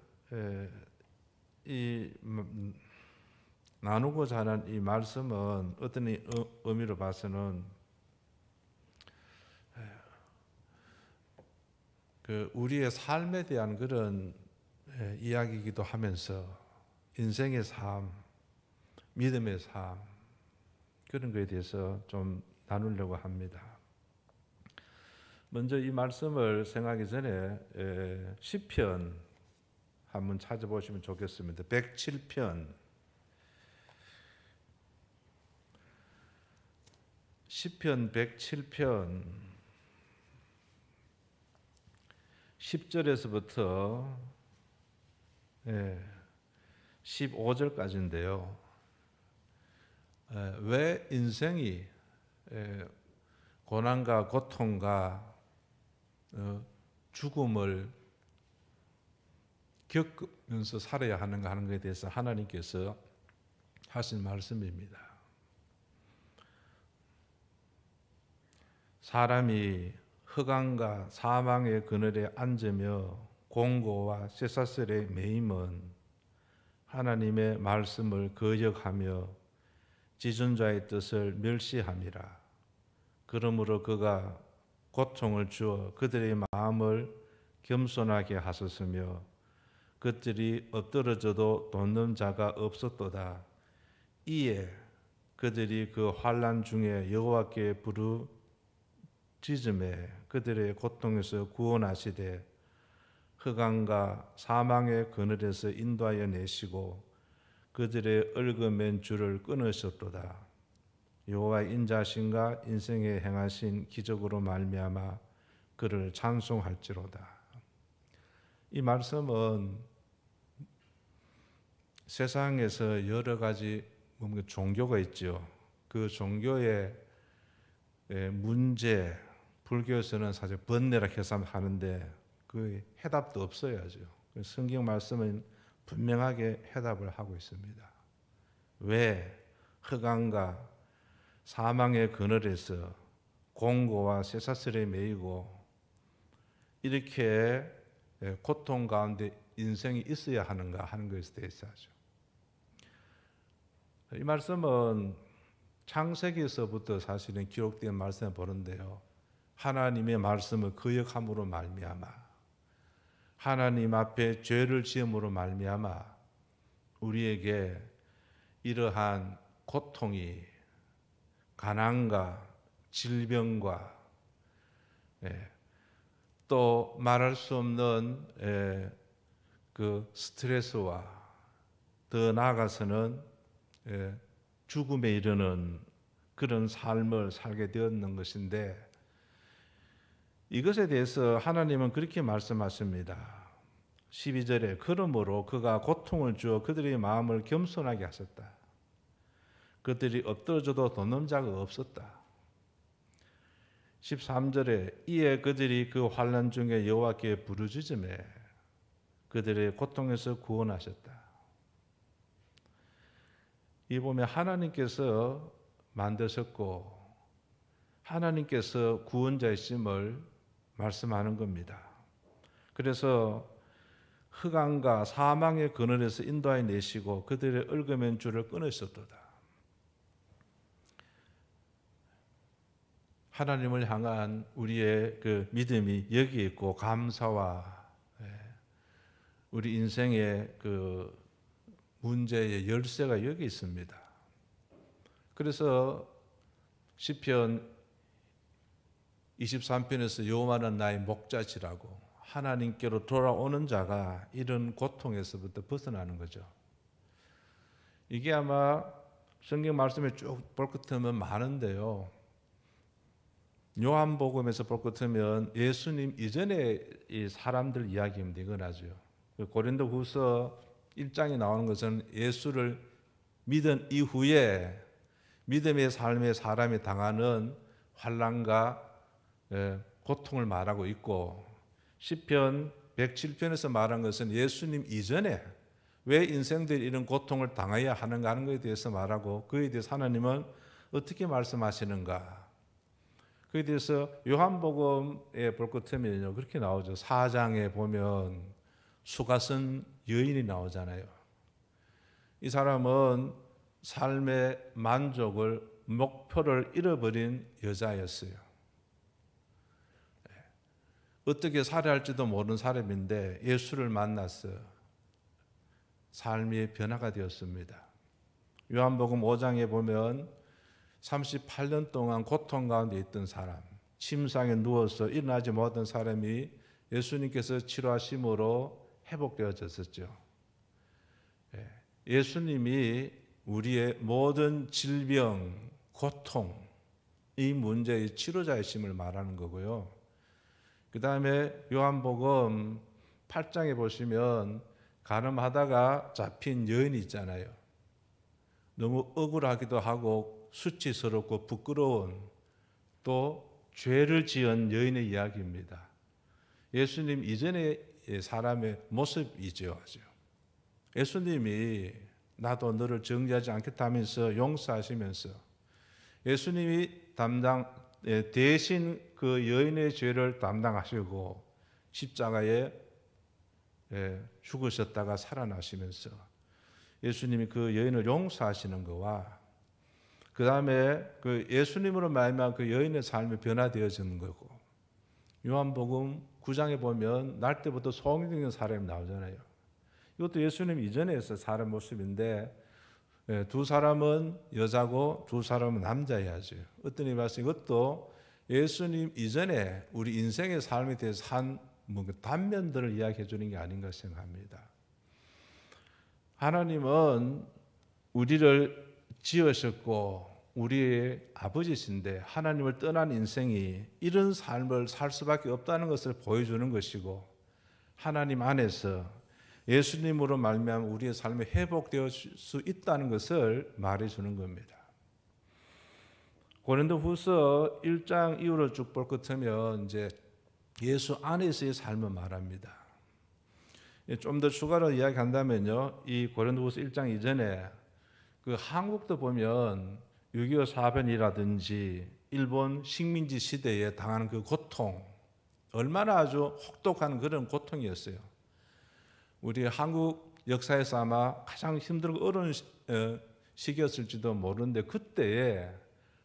이 나누고자 하는 이 말씀은 어떤 의미로 봐서는 그 우리의 삶에 대한 그런 이야기이기도 하면서 인생의 삶, 믿음의 삶 그런 거에 대해서 좀 나누려고 합니다. 먼저 이 말씀을 생각하기 전에 시편 한번 찾아보시면 좋겠습니다. 107편 시편 107편 10절에서부터 15절까지인데요. 왜 인생이 고난과 고통과 죽음을 겪으면서 살아야 하는가 하는 것에 대해서 하나님께서 하신 말씀입니다. 사람이 흑암과 사망의 그늘에 앉으며 공고와 쇠사슬에 매임은 하나님의 말씀을 거역하며 지존자의 뜻을 멸시함이라. 그러므로 그가 고통을 주어 그들의 마음을 겸손하게 하셨으며 그들이 엎드러져도 돕는 자가 없었도다. 이에 그들이 그 환난 중에 여호와께 부르짖음에 그들의 고통에서 구원하시되 흑암과 사망의 그늘에서 인도하여 내시고 그들의 얽어맨 줄을 끊으셨도다. 여호와의 인자신과 인생에 행하신 기적으로 말미암아 그를 찬송할지로다. 이 말씀은 세상에서 여러 가지 종교가 있죠. 그 종교의 문제, 불교에서는 사실 번뇌라 해서 하는데 그 해답도 없어요. 성경 말씀은 분명하게 해답을 하고 있습니다. 왜 흑암과 사망의 그늘에서 공고와 쇠사슬에 매이고 이렇게 고통 가운데 인생이 있어야 하는가 하는 것에 대해서 하죠. 이 말씀은 창세기에서부터 사실은 기록된 말씀을 보는데요. 하나님의 말씀을 거역함으로 말미암아 하나님 앞에 죄를 지음으로 말미암아 우리에게 이러한 고통이 가난과 질병과 또 말할 수 없는 그 스트레스와 더 나아가서는 죽음에 이르는 그런 삶을 살게 되었는 것인데 이것에 대해서 하나님은 그렇게 말씀하십니다. 12절에 그러므로 그가 고통을 주어 그들의 마음을 겸손하게 하셨다. 그들이 엎드러져도 돕는 자가 없었다. 13절에 이에 그들이 그 환난 중에 여호와께 부르짖음에 그들의 고통에서 구원하셨다. 이 보면 하나님께서 만드셨고 하나님께서 구원자이심을 말씀하는 겁니다. 그래서 흑암과 사망의 그늘에서 인도하여 내시고 그들의 얽어맨 줄을 끊으셨도다. 하나님을 향한 우리의 그 믿음이 여기 있고 감사와 우리 인생의 그 문제의 열쇠가 여기 있습니다. 그래서 시편 23편에서 여호와는 나의 목자시라고 하나님께로 돌아오는 자가 이런 고통에서부터 벗어나는 거죠. 이게 아마 성경 말씀에 쭉 볼 것 같으면 많은데요. 요한복음에서 볼 것 같으면 예수님 이전에 이 사람들 이야기입니다. 이건 아주 고린도후서 1장에 나오는 것은 예수를 믿은 이후에 믿음의 삶에 사람이 당하는 환난과 고통을 말하고 있고, 시편 107편에서 말한 것은 예수님 이전에 왜 인생들이 이런 고통을 당해야 하는가 하는 것에 대해서 말하고, 그에 대해서 하나님은 어떻게 말씀하시는가, 그에 대해서 요한복음에 볼 것 같으면요 그렇게 나오죠. 4장에 보면 수가 쓴 여인이 나오잖아요. 이 사람은 삶의 만족을, 목표를 잃어버린 여자였어요. 어떻게 살아야 할지도 모르는 사람인데 예수를 만나서 삶이 변화가 되었습니다. 요한복음 5장에 보면 38년 동안 고통 가운데 있던 사람, 침상에 누워서 일어나지 못한 사람이 예수님께서 치료하심으로 회복되어졌었죠. 예수님이 우리의 모든 질병, 고통, 이 문제의 치료자이심을 말하는 거고요. 그 다음에 요한복음 8장에 보시면 간음하다가 잡힌 여인이 있잖아요. 너무 억울하기도 하고 수치스럽고 부끄러운, 또 죄를 지은 여인의 이야기입니다. 예수님 이전의 사람의 모습이죠. 예수님이 나도 너를 정죄하지 않겠다면서 용서하시면서 예수님이 대신 그 여인의 죄를 담당하시고 십자가에 죽으셨다가 살아나시면서 예수님이 그 여인을 용서하시는 거와, 그 다음에 그 예수님으로 말미암아 그 여인의 삶이 변화되어지는 거고, 요한복음 9장에 보면 날 때부터 소원이 되는 사람이 나오잖아요. 이것도 예수님 이전에서 사람 모습인데, 두 사람은 여자고 두 사람은 남자여야죠. 어떤 의미 봐서 이것도 예수님 이전에 우리 인생의 삶에 대해서 한 단면들을 이야기해 주는 게 아닌가 생각합니다. 하나님은 우리를 지으셨고 우리의 아버지신데, 하나님을 떠난 인생이 이런 삶을 살 수밖에 없다는 것을 보여주는 것이고, 하나님 안에서 예수님으로 말미암아 우리의 삶이 회복될 수 있다는 것을 말해주는 겁니다. 고린도후서 1장 이후로 쭉 볼 것 같으면 이제 예수 안에서의 삶을 말합니다. 좀 더 추가로 이야기한다면요, 이 고린도후서 1장 이전에 그 한국도 보면 6.25 사변이라든지 일본 식민지 시대에 당하는 그 고통, 얼마나 아주 혹독한 그런 고통이었어요. 우리 한국 역사에서 아마 가장 힘들고 어려운 시기였을지도 모르는데, 그때에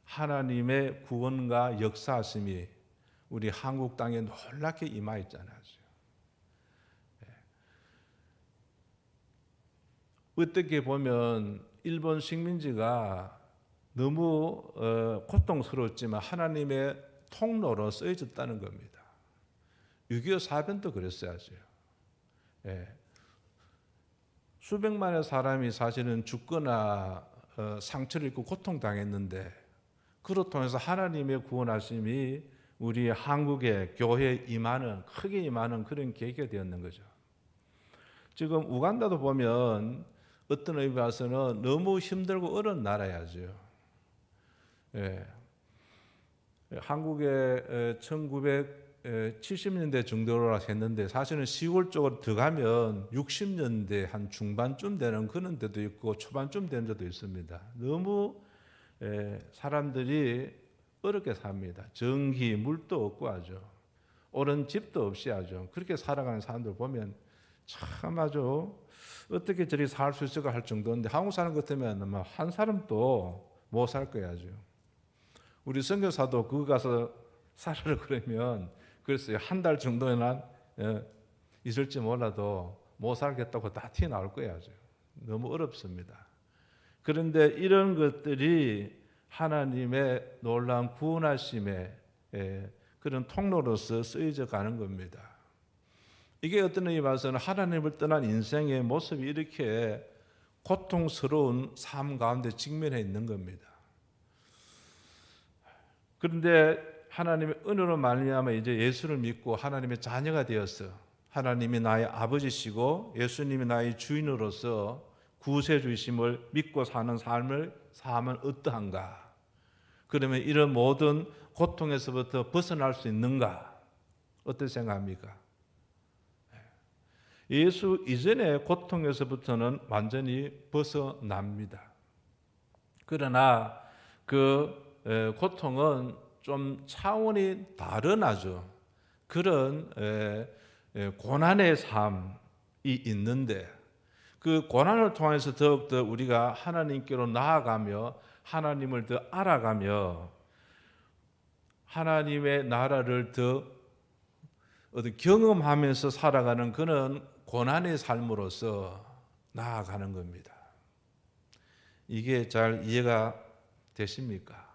하나님의 구원과 역사하심이 우리 한국 땅에 놀랍게 임하였잖아요. 어떻게 보면 일본 식민지가 너무 고통스러웠지만 하나님의 통로로 쓰여졌다는 겁니다. 6.25 사변도 그랬어야죠. 수백만의 사람이 사실은 죽거나 상처를 입고 고통당했는데, 그로 통해서 하나님의 구원하심이 우리 한국의 교회에 임하는, 크게 임하는 그런 계기가 되었는 거죠. 지금 우간다도 보면 어떤 의미에 봐서는 너무 힘들고 어려운 나라야죠. 한국에 1970년대 정도로 했는데, 사실은 시골 쪽으로 들어가면 60년대 한 중반쯤 되는 그런 데도 있고 초반쯤 되는 데도 있습니다. 너무 사람들이 어렵게 삽니다. 전기, 물도 없고 하죠. 오른 집도 없이 하죠. 그렇게 살아가는 사람들 보면 참 아주 어떻게 저리 살 수 있을까 할 정도인데, 한국 사람 같으면 아마 한 사람도 못 살 거야죠. 우리 선교사도 그거 가서 살으려 그러면 글쎄요, 한 달 정도나 있을지 몰라도 못 살겠다고 다 튀어나올 거야죠. 너무 어렵습니다. 그런데 이런 것들이 하나님의 놀라운 구원하심의 그런 통로로서 쓰여져 가는 겁니다. 이게 어떤 의미에 봐서는 하나님을 떠난 인생의 모습이 이렇게 고통스러운 삶 가운데 직면해 있는 겁니다. 그런데 하나님의 은혜로 말미암아 이제 예수를 믿고 하나님의 자녀가 되었어. 하나님이 나의 아버지시고 예수님이 나의 주인으로서 구세주이심을 믿고 사는 삶을 사면 어떠한가? 그러면 이런 모든 고통에서부터 벗어날 수 있는가? 어떻게 생각합니까? 예수 이전의 고통에서부터는 완전히 벗어납니다. 그러나 그 고통은 좀 차원이 다른 아주 그런 고난의 삶이 있는데 그 고난을 통해서 더욱더 우리가 하나님께로 나아가며 하나님을 더 알아가며 하나님의 나라를 더 경험하면서 살아가는 그런 고난의 삶으로서 나아가는 겁니다. 이게 잘 이해가 되십니까?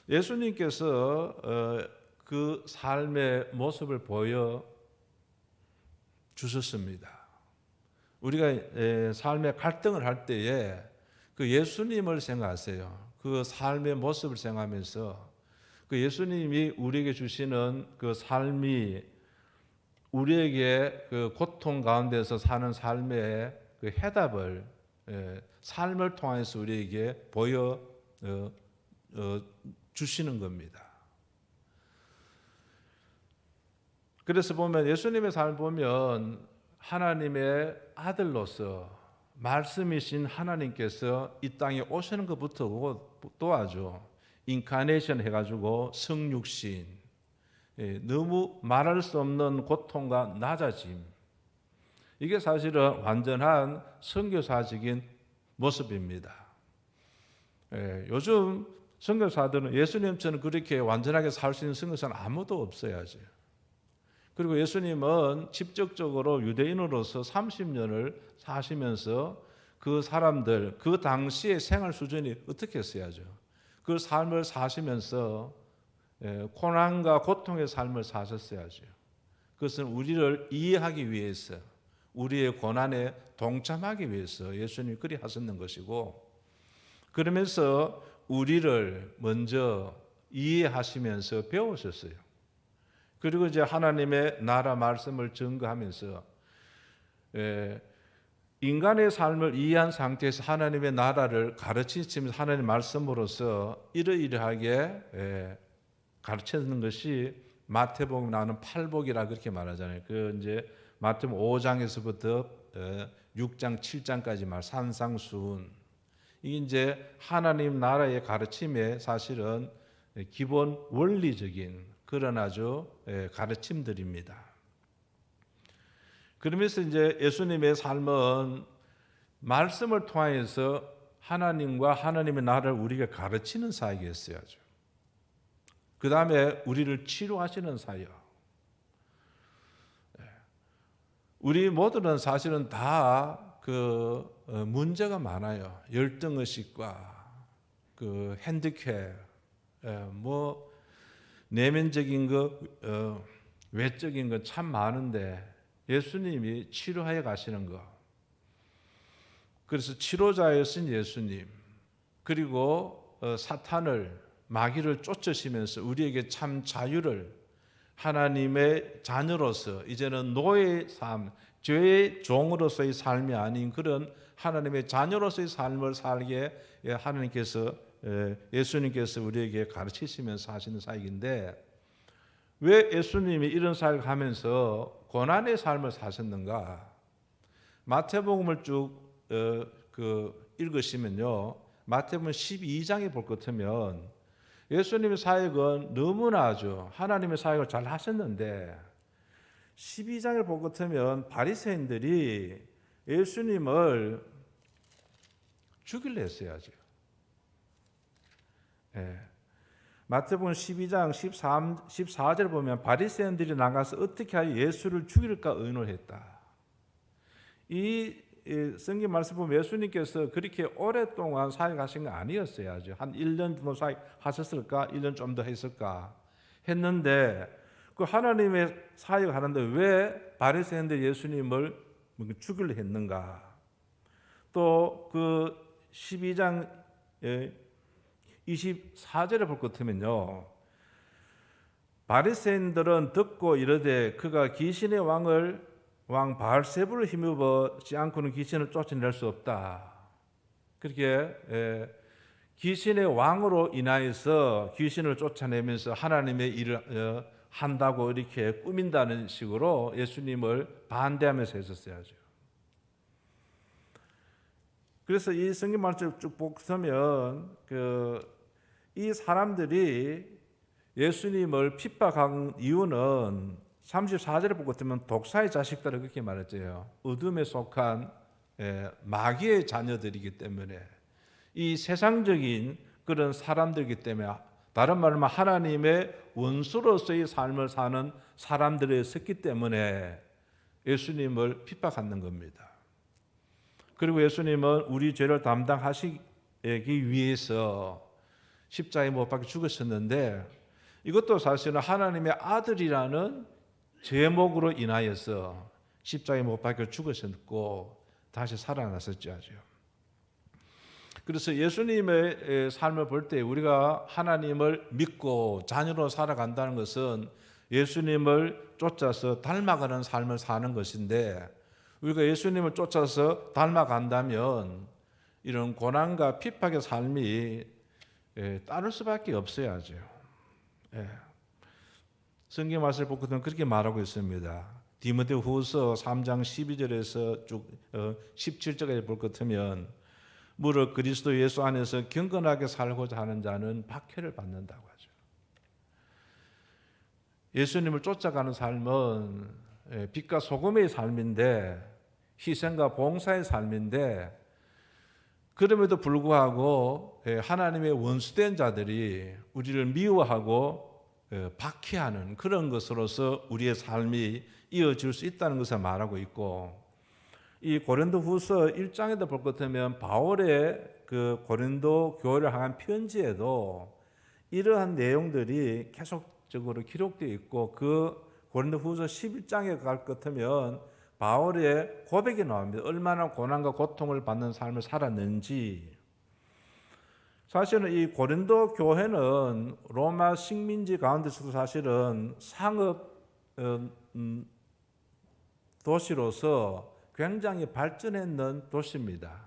예수님께서 그 삶의 모습을 보여 주셨습니다. 우리가 삶의 갈등을 할 때에 그 예수님을 생각하세요. 그 삶의 모습을 생각하면서 그 예수님이 우리에게 주시는 그 삶이 우리에게 그 고통 가운데서 사는 삶의 그 해답을 삶을 통해서 우리에게 보여 주시는 겁니다. 그래서 보면 예수님의 삶을 보면 하나님의 아들로서 말씀이신 하나님께서 이 땅에 오시는 것부터 도와줘. 인카네이션 해가지고 성육신, 너무 말할 수 없는 고통과 낮아짐. 이게 사실은 완전한 선교사적인 모습입니다. 요즘 선교사들은 예수님처럼 그렇게 완전하게 살 수 있는 선교사는 아무도 없어야죠. 그리고 예수님은 직접적으로 유대인으로서 30년을 사시면서 그 사람들, 그 당시의 생활 수준이 어떻게 했어야죠. 그 삶을 사시면서 고난과 고통의 삶을 사셨어야죠. 그것은 우리를 이해하기 위해서, 우리의 고난에 동참하기 위해서 예수님이 그리 하셨는 것이고, 그러면서 우리를 먼저 이해하시면서 배우셨어요. 그리고 이제 하나님의 나라 말씀을 증거하면서 인간의 삶을 이해한 상태에서 하나님의 나라를 가르치시면서 하나님의 말씀으로서 이러이러하게 가르치는 것이 마태복음 나오는 팔복이라 그렇게 말하잖아요. 그 이제 마태복음 5장에서부터 6장, 7장까지 말 산상수훈. 이게 이제 하나님 나라의 가르침의 사실은 기본 원리적인 그런 아주 가르침들입니다. 그러면서 이제 예수님의 삶은 말씀을 통해서 하나님과 하나님의 나라를 우리가 가르치는 사역이었어야죠. 그 다음에 우리를 치료하시는 사역. 우리 모두는 사실은 다 그 문제가 많아요. 열등의식과 그 핸디캡, 뭐 내면적인 것, 외적인 것 참 많은데 예수님이 치료하여 가시는 것. 그래서 치료자였신 예수님, 그리고 사탄을, 마귀를 쫓으시면서 우리에게 참 자유를, 하나님의 자녀로서 이제는 노예의 삶, 죄의 종으로서의 삶이 아닌 그런 하나님의 자녀로서의 삶을 살게 하나님께서, 예수님께서 우리에게 가르치시면서 하시는 사역인데, 왜 예수님이 이런 사역을 하면서 고난의 삶을 사셨는가? 마태복음을 쭉 읽으시면요, 마태복음 12장에 볼 것 같으면 예수님의 사역은 너무나 아주 하나님의 사역을 잘 하셨는데 12장을 볼 것 같으면 바리새인들이 예수님을 죽이려 했어야죠. 마태복음 12장 14절을 보면 바리새인들이 나가서 어떻게 하여 예수를 죽일까 의논했다. 이 성경 말씀 보면 예수님께서 그렇게 오랫동안 사역하신 거 아니었어야죠. 한 1년 정도 사역하셨을까? 1년 좀 더 했을까? 했는데 그 하나님의 사역을 하는데 왜 바리새인들 예수님을 죽이려 했는가? 또 그 12장 24절에 볼 것 같으면요, 바리새인들은 듣고 이르되 그가 귀신의 왕 바알세불을 힘입지 않고는 귀신을 쫓아낼 수 없다. 그렇게 귀신의 왕으로 인하여서 귀신을 쫓아내면서 하나님의 일을 한다고 이렇게 꾸민다는 식으로 예수님을 반대하면서 했었어야죠. 그래서 이 성경 말씀을 쭉 보면 이 사람들이 예수님을 핍박한 이유는 34절에 보고 있으면 독사의 자식들을 그렇게 말했죠. 어둠에 속한 마귀의 자녀들이기 때문에, 이 세상적인 그런 사람들이기 때문에, 다른 말로 하면 하나님의 원수로서의 삶을 사는 사람들이었기 때문에 예수님을 핍박하는 겁니다. 그리고 예수님은 우리 죄를 담당하시기 위해서 십자가에 못 박혀 죽으셨는데, 이것도 사실은 하나님의 아들이라는 제목으로 인하여서 십자가에 못 박혀 죽으셨고 다시 살아나셨죠. 그래서 예수님의 삶을 볼 때 우리가 하나님을 믿고 자녀로 살아간다는 것은 예수님을 쫓아서 닮아가는 삶을 사는 것인데, 우리가 예수님을 쫓아서 닮아간다면 이런 고난과 핍박의 삶이 따를 수밖에 없어야죠. 성경 말씀을 보거든 그렇게 말하고 있습니다. 디모데후서 3장 12절에서 쭉 17절까지 볼 것 같으면, 무릇 그리스도 예수 안에서 경건하게 살고자 하는 자는 박해를 받는다고 하죠. 예수님을 쫓아가는 삶은 빛과 소금의 삶인데, 희생과 봉사의 삶인데, 그럼에도 불구하고 하나님의 원수된 자들이 우리를 미워하고 박해하는 그런 것으로서 우리의 삶이 이어질 수 있다는 것을 말하고 있고, 이 고린도후서 1장에도 볼 것 같으면 바울의 그 고린도 교회를 향한 편지에도 이러한 내용들이 계속적으로 기록되어 있고, 그 고린도후서 11장에 갈 것 같으면 바울의 고백이 나옵니다. 얼마나 고난과 고통을 받는 삶을 살았는지. 사실은 이 고린도 교회는 로마 식민지 가운데서도 사실은 상업 도시로서 굉장히 발전했는 도시입니다.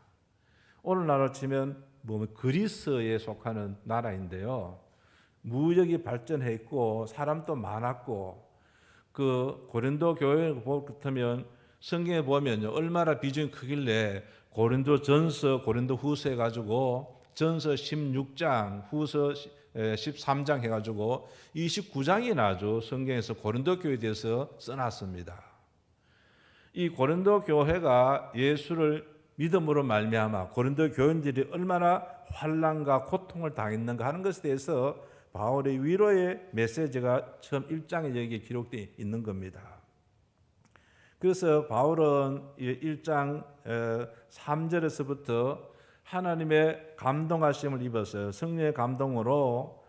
오늘날로 치면 그리스에 속하는 나라인데요, 무역이 발전해 있고 사람도 많았고, 그 고린도 교회를 볼 것 같으면 성경에 보면요, 얼마나 비중이 크길래 고린도전서, 고린도후서 해가지고 전서 16장, 후서 13장 해가지고 29장이나 아주 성경에서 고린도 교회에 대해서 써놨습니다. 이 고린도 교회가 예수를 믿음으로 말미암아 고린도 교인들이 얼마나 환난과 고통을 당했는가 하는 것에 대해서 바울의 위로의 메시지가 처음 1장에 여기에 기록되어 있는 겁니다. 그래서 바울은 1장 3절에서부터 하나님의 감동하심을 입었어요. 성령의 감동으로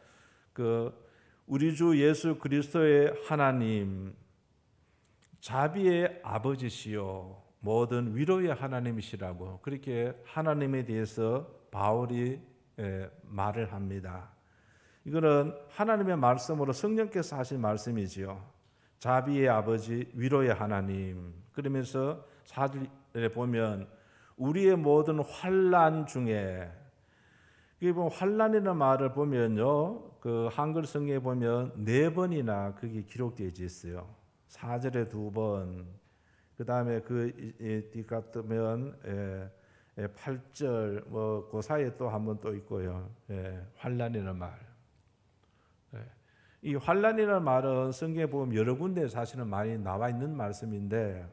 우리 주 예수 그리스도의 하나님, 자비의 아버지시요 모든 위로의 하나님이시라고 그렇게 하나님에 대해서 바울이 말을 합니다. 이거는 하나님의 말씀으로 성령께서 하신 말씀이지요. 자비의 아버지, 위로의 하나님. 그러면서 4절에 보면 우리의 모든 환난 중에, 이게 환난이라는 말을 보면요, 그 한글 성경에 보면 4번이나 그게 기록되어 있어요. 4절에 2번, 그 다음에 뒤 같으면 8절, 그 사이에 또 한 번 또 있고요. 환난이라는 말. 이 환난이라는 말은 성경에 보면 여러 군데 사실은 많이 나와 있는 말씀인데,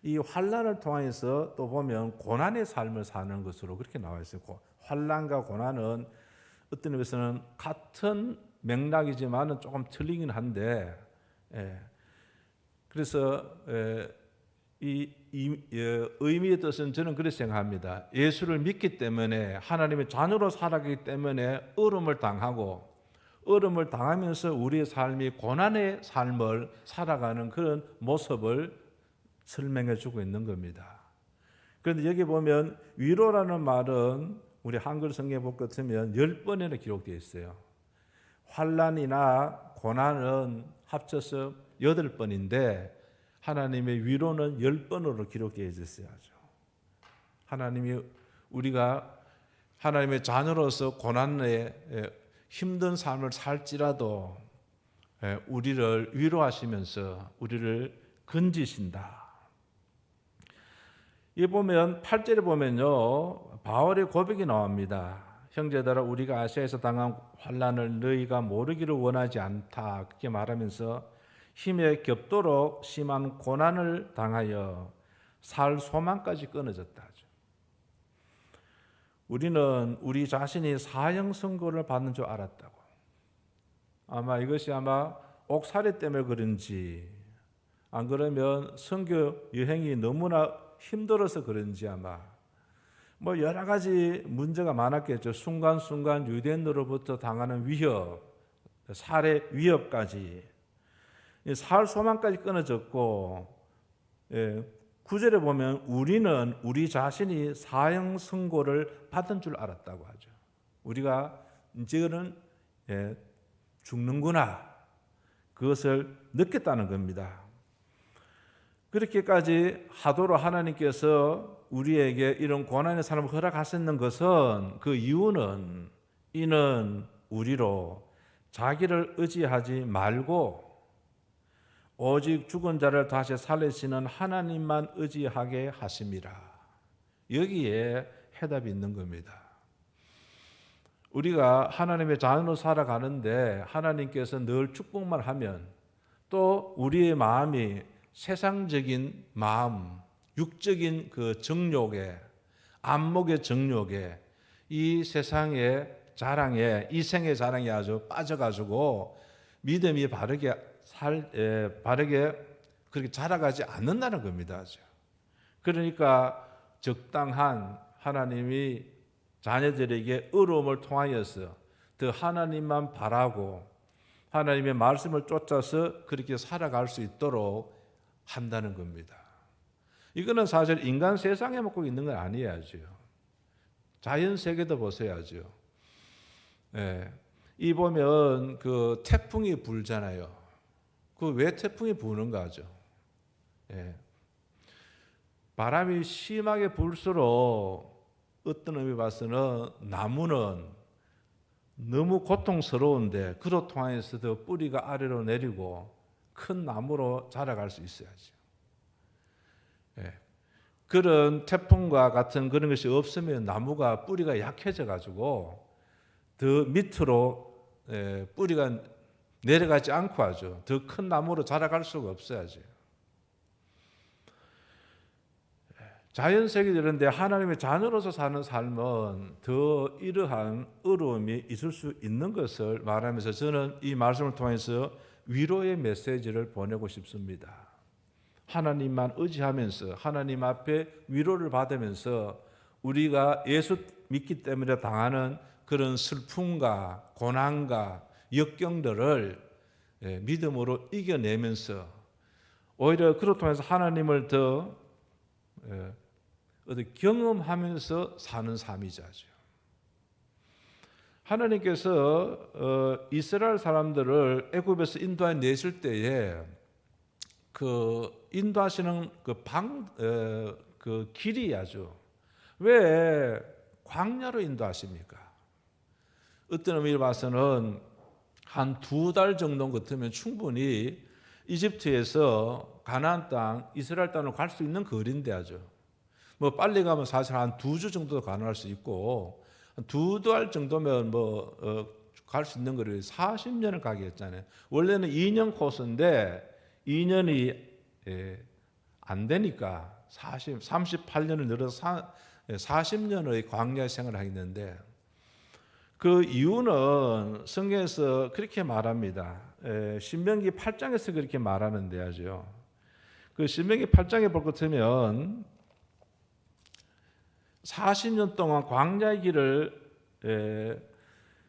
이 환난을 통해서 또 보면 고난의 삶을 사는 것으로 그렇게 나와 있어요. 환난과 고난은 어떤 의미에서는 같은 맥락이지만은 조금 틀리긴 한데, 그래서 이 의미의 뜻은 저는 그렇게 생각합니다. 예수를 믿기 때문에, 하나님의 자녀로 살아가기 때문에 어려움을 당하고, 어려움을 당하면서 우리의 삶이 고난의 삶을 살아가는 그런 모습을 설명해 주고 있는 겁니다. 그런데 여기 보면 위로라는 말은 우리 한글 성경에 볼 것 같으면 10번이나 기록되어 있어요. 환난이나 고난은 합쳐서 8번인데 하나님의 위로는 10번으로 기록되어 있어요. 하나님이 우리가 하나님의 자녀로서 고난에 힘든 삶을 살지라도 우리를 위로하시면서 우리를 건지신다. 이 보면 8절에 보면요, 바울의 고백이 나옵니다. 형제들아, 우리가 아시아에서 당한 환난을 너희가 모르기를 원하지 않다. 그렇게 말하면서 힘에 겹도록 심한 고난을 당하여 살 소망까지 끊어졌다 하죠. 우리는 우리 자신이 사형 선고를 받는 줄 알았다고. 아마 이것이 옥살이 때문에 그런지, 안 그러면 선교 여행이 너무나 힘들어서 그런지 여러 가지 문제가 많았겠죠. 순간순간 유대인으로부터 당하는 위협, 살해 위협까지, 살 소망까지 끊어졌고, 9절에 보면 우리는 우리 자신이 사형 선고를 받은 줄 알았다고 하죠. 우리가 이제는 죽는구나, 그것을 느꼈다는 겁니다. 그렇게까지 하도록 하나님께서 우리에게 이런 고난의 삶을 허락하셨는 것은, 그 이유는 이는 우리로 자기를 의지하지 말고 오직 죽은 자를 다시 살리시는 하나님만 의지하게 하심이라. 여기에 해답이 있는 겁니다. 우리가 하나님의 자녀로 살아가는데 하나님께서 늘 축복만 하면, 또 우리의 마음이 세상적인 마음, 육적인 그 정욕에, 안목의 정욕에, 이 세상의 자랑에, 이생의 자랑에 아주 빠져가지고 믿음이 바르게 그렇게 자라가지 않는다는 겁니다. 그러니까 적당한 하나님이 자녀들에게 의로움을 통하여서 더 하나님만 바라고 하나님의 말씀을 쫓아서 그렇게 살아갈 수 있도록 한다는 겁니다. 이거는 사실 인간 세상에 먹고 있는 건 아니야죠. 자연 세계도 보셔야죠. 이 보면 그 태풍이 불잖아요. 그 왜 태풍이 부는가 하죠. 바람이 심하게 불수록 어떤 의미 봐서는 나무는 너무 고통스러운데 그로 통해서도 뿌리가 아래로 내리고 큰 나무로 자라갈 수 있어야죠. 그런 태풍과 같은 그런 것이 없으면 나무가 뿌리가 약해져 가지고 더 밑으로 뿌리가 내려가지 않고 하죠. 더 큰 나무로 자라갈 수가 없어야죠. 자연세계도 이런데 하나님의 자녀로서 사는 삶은 더 이러한 어려움이 있을 수 있는 것을 말하면서 저는 이 말씀을 통해서 위로의 메시지를 보내고 싶습니다. 하나님만 의지하면서 하나님 앞에 위로를 받으면서 우리가 예수 믿기 때문에 당하는 그런 슬픔과 고난과 역경들을 믿음으로 이겨내면서 오히려 그로 통해서 하나님을 더 경험하면서 사는 삶이죠. 하나님께서 이스라엘 사람들을 애굽에서 인도해 내실 때에 그 인도하시는 그 길이 아주 왜 광야로 인도하십니까? 어떤 의미를 봐서는 한 2달 정도 같으면 충분히 이집트에서 가나안 땅, 이스라엘 땅으로 갈 수 있는 거리인데 아주 빨리 가면 사실 한 2주 정도 가능할 수 있고 한 2달 정도면 갈 수 있는 거리를 40년을 가게 했잖아요. 원래는 2년 코스인데 2년이 안 되니까 38년을 늘어서 40년의 광야 생활을 하겠는데 그 이유는 성경에서 그렇게 말합니다. 신명기 8장에서 그렇게 말하는데 아주 그 신명기 8장에 볼 것 같으면 40년 동안 광야의 길을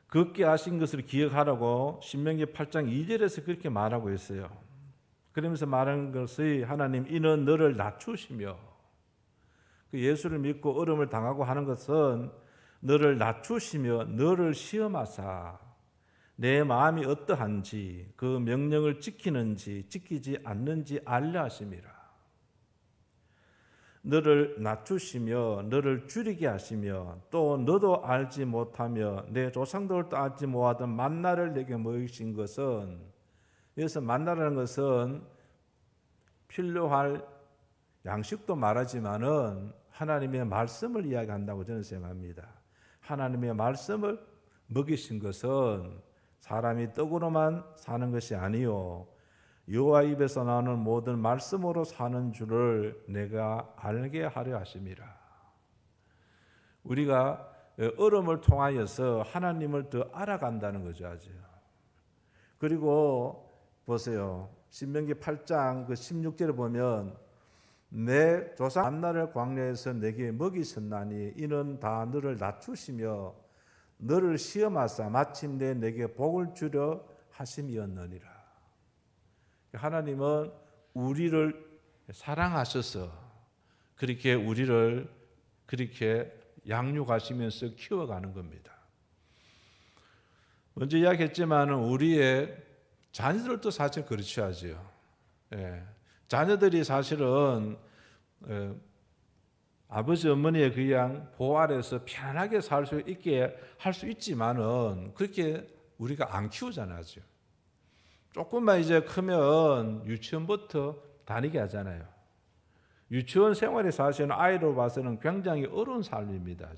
걷게 하신 것을 기억하라고 신명기 8장 2절에서 그렇게 말하고 있어요. 그러면서 말하는 것이 하나님 이는 너를 낮추시며 그 예수를 믿고 어려움을 당하고 하는 것은 너를 낮추시며 너를 시험하사 내 마음이 어떠한지 그 명령을 지키는지 지키지 않는지 알려 하심이라. 너를 낮추시며 너를 줄이게 하시며 또 너도 알지 못하며 내 조상들도 알지 못하던 만나를 내게 먹이신 것은, 여기서 만나라는 것은 필요할 양식도 말하지만은 하나님의 말씀을 이야기한다고 저는 생각합니다. 하나님의 말씀을 먹이신 것은 사람이 떡으로만 사는 것이 아니요 여호와 입에서 나오는 모든 말씀으로 사는 줄을 내가 알게 하려 하심이라. 우리가 어려움을 통하여서 하나님을 더 알아간다는 거죠. 아주. 그리고 보세요. 신명기 8장 그 16절에 보면 내 조상 만나를 광야에서 내게 먹이셨나니 이는 다 너를 낮추시며 너를 시험하사 마침내 내게 복을 주려 하심이었느니라. 하나님은 우리를 사랑하셔서 그렇게 우리를 그렇게 양육하시면서 키워가는 겁니다. 먼저 이야기했지만 우리의 자녀들도 사실 그렇지 하죠. 예. 자녀들이 사실은 아버지 어머니의 그냥 보호 아래서 편안하게 살 수 있게 할 수 있지만은 그렇게 우리가 안 키우잖아요. 조금만 이제 크면 유치원부터 다니게 하잖아요. 유치원 생활이 사실은 아이로 봐서는 굉장히 어려운 삶입니다.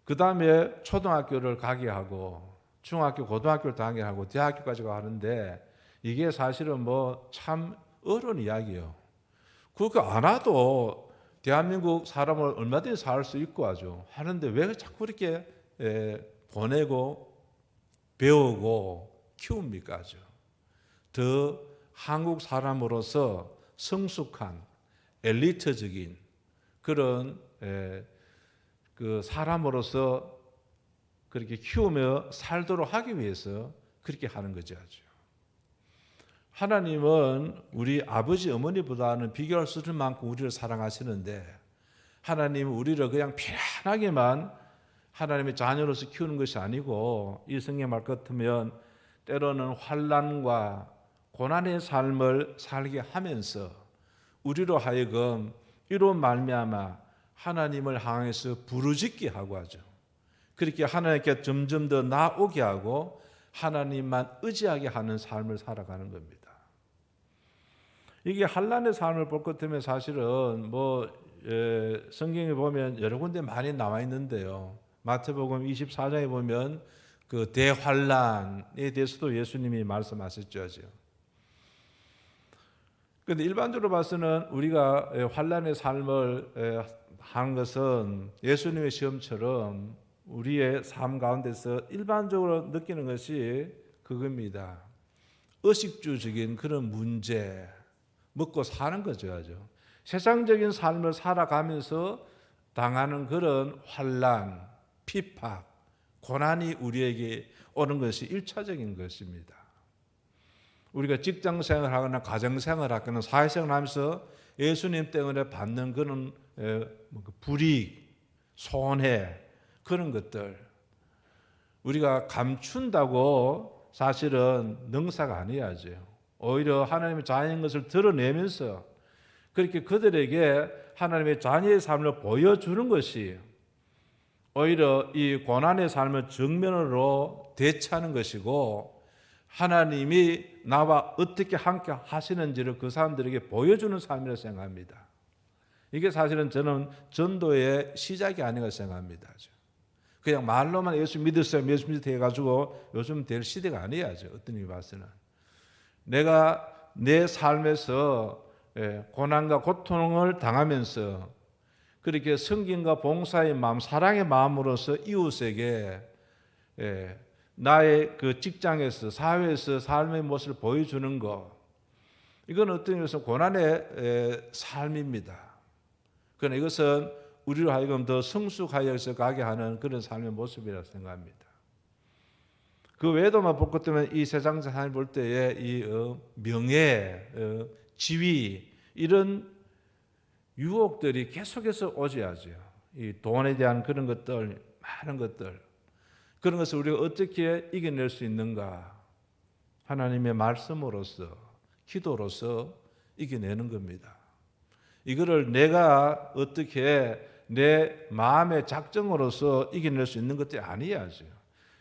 그 다음에 초등학교를 가게 하고 중학교, 고등학교를 다니게 하고 대학교까지 가는데 이게 사실은 뭐 참 어려운 이야기예요. 그렇게 안 와도 대한민국 사람을 얼마든지 살 수 있고 하는데 왜 자꾸 이렇게 보내고 배우고 키웁니까? 더 한국 사람으로서 성숙한 엘리트적인 그런 그 사람으로서 그렇게 키우며 살도록 하기 위해서 그렇게 하는 거죠. 하나님은 우리 아버지 어머니보다는 비교할 수 없을 만큼 우리를 사랑하시는데 하나님은 우리를 그냥 편하게만 하나님의 자녀로서 키우는 것이 아니고 이 성경 말 같으면 때로는 환난과 고난의 삶을 살게 하면서 우리로 하여금 이로 말미암아 하나님을 향해서 부르짖게 하고 하죠. 그렇게 하나님께 점점 더 나오게 하고 하나님만 의지하게 하는 삶을 살아가는 겁니다. 이게 환난의 삶을 볼 것 같으면 사실은 성경에 보면 여러 군데 많이 나와 있는데요. 마태복음 24장에 보면 그 대환난에 대해서도 예수님이 말씀하셨죠. 그런데 일반적으로 봐서는 우리가 환난의 삶을 하는 것은 예수님의 시험처럼 우리의 삶 가운데서 일반적으로 느끼는 것이 그겁니다. 의식주적인 그런 문제, 먹고 사는 거죠. 세상적인 삶을 살아가면서 당하는 그런 환난, 핍박, 고난이 우리에게 오는 것이 일차적인 것입니다. 우리가 직장생활을 하거나 가정생활을 하거나 사회생활을 하면서 예수님 때문에 받는 그런 불이익, 손해 그런 것들 우리가 감춘다고 사실은 능사가 아니야죠. 오히려 하나님의 자녀인 것을 드러내면서 그렇게 그들에게 하나님의 자녀의 삶을 보여주는 것이 오히려 이 고난의 삶을 정면으로 대처하는 것이고 하나님이 나와 어떻게 함께 하시는지를 그 사람들에게 보여주는 삶이라고 생각합니다. 이게 사실은 저는 전도의 시작이 아닌가 생각합니다. 그냥 말로만 예수 믿으세요, 예수 믿으세요 해가지고 요즘 될 시대가 아니야죠. 어떤 의미 봐서는. 내가 내 삶에서 고난과 고통을 당하면서 그렇게 섬김과 봉사의 마음, 사랑의 마음으로서 이웃에게 나의 그 직장에서 사회에서 삶의 모습을 보여주는 것, 이건 어떤 의미에서 고난의 삶입니다. 그러나 이것은 우리로 하여금 더 성숙하여서 가게 하는 그런 삶의 모습이라고 생각합니다. 그 외에도만 볼 것 때문에 이 세상 삶을 볼 때에 이 명예, 지위 이런 유혹들이 계속해서 오져야죠. 이 돈에 대한 그런 것들, 많은 것들, 그런 것을 우리가 어떻게 이겨낼 수 있는가? 하나님의 말씀으로서, 기도로서 이겨내는 겁니다. 이거를 내가 어떻게 내 마음의 작정으로서 이겨낼 수 있는 것들이 아니야죠.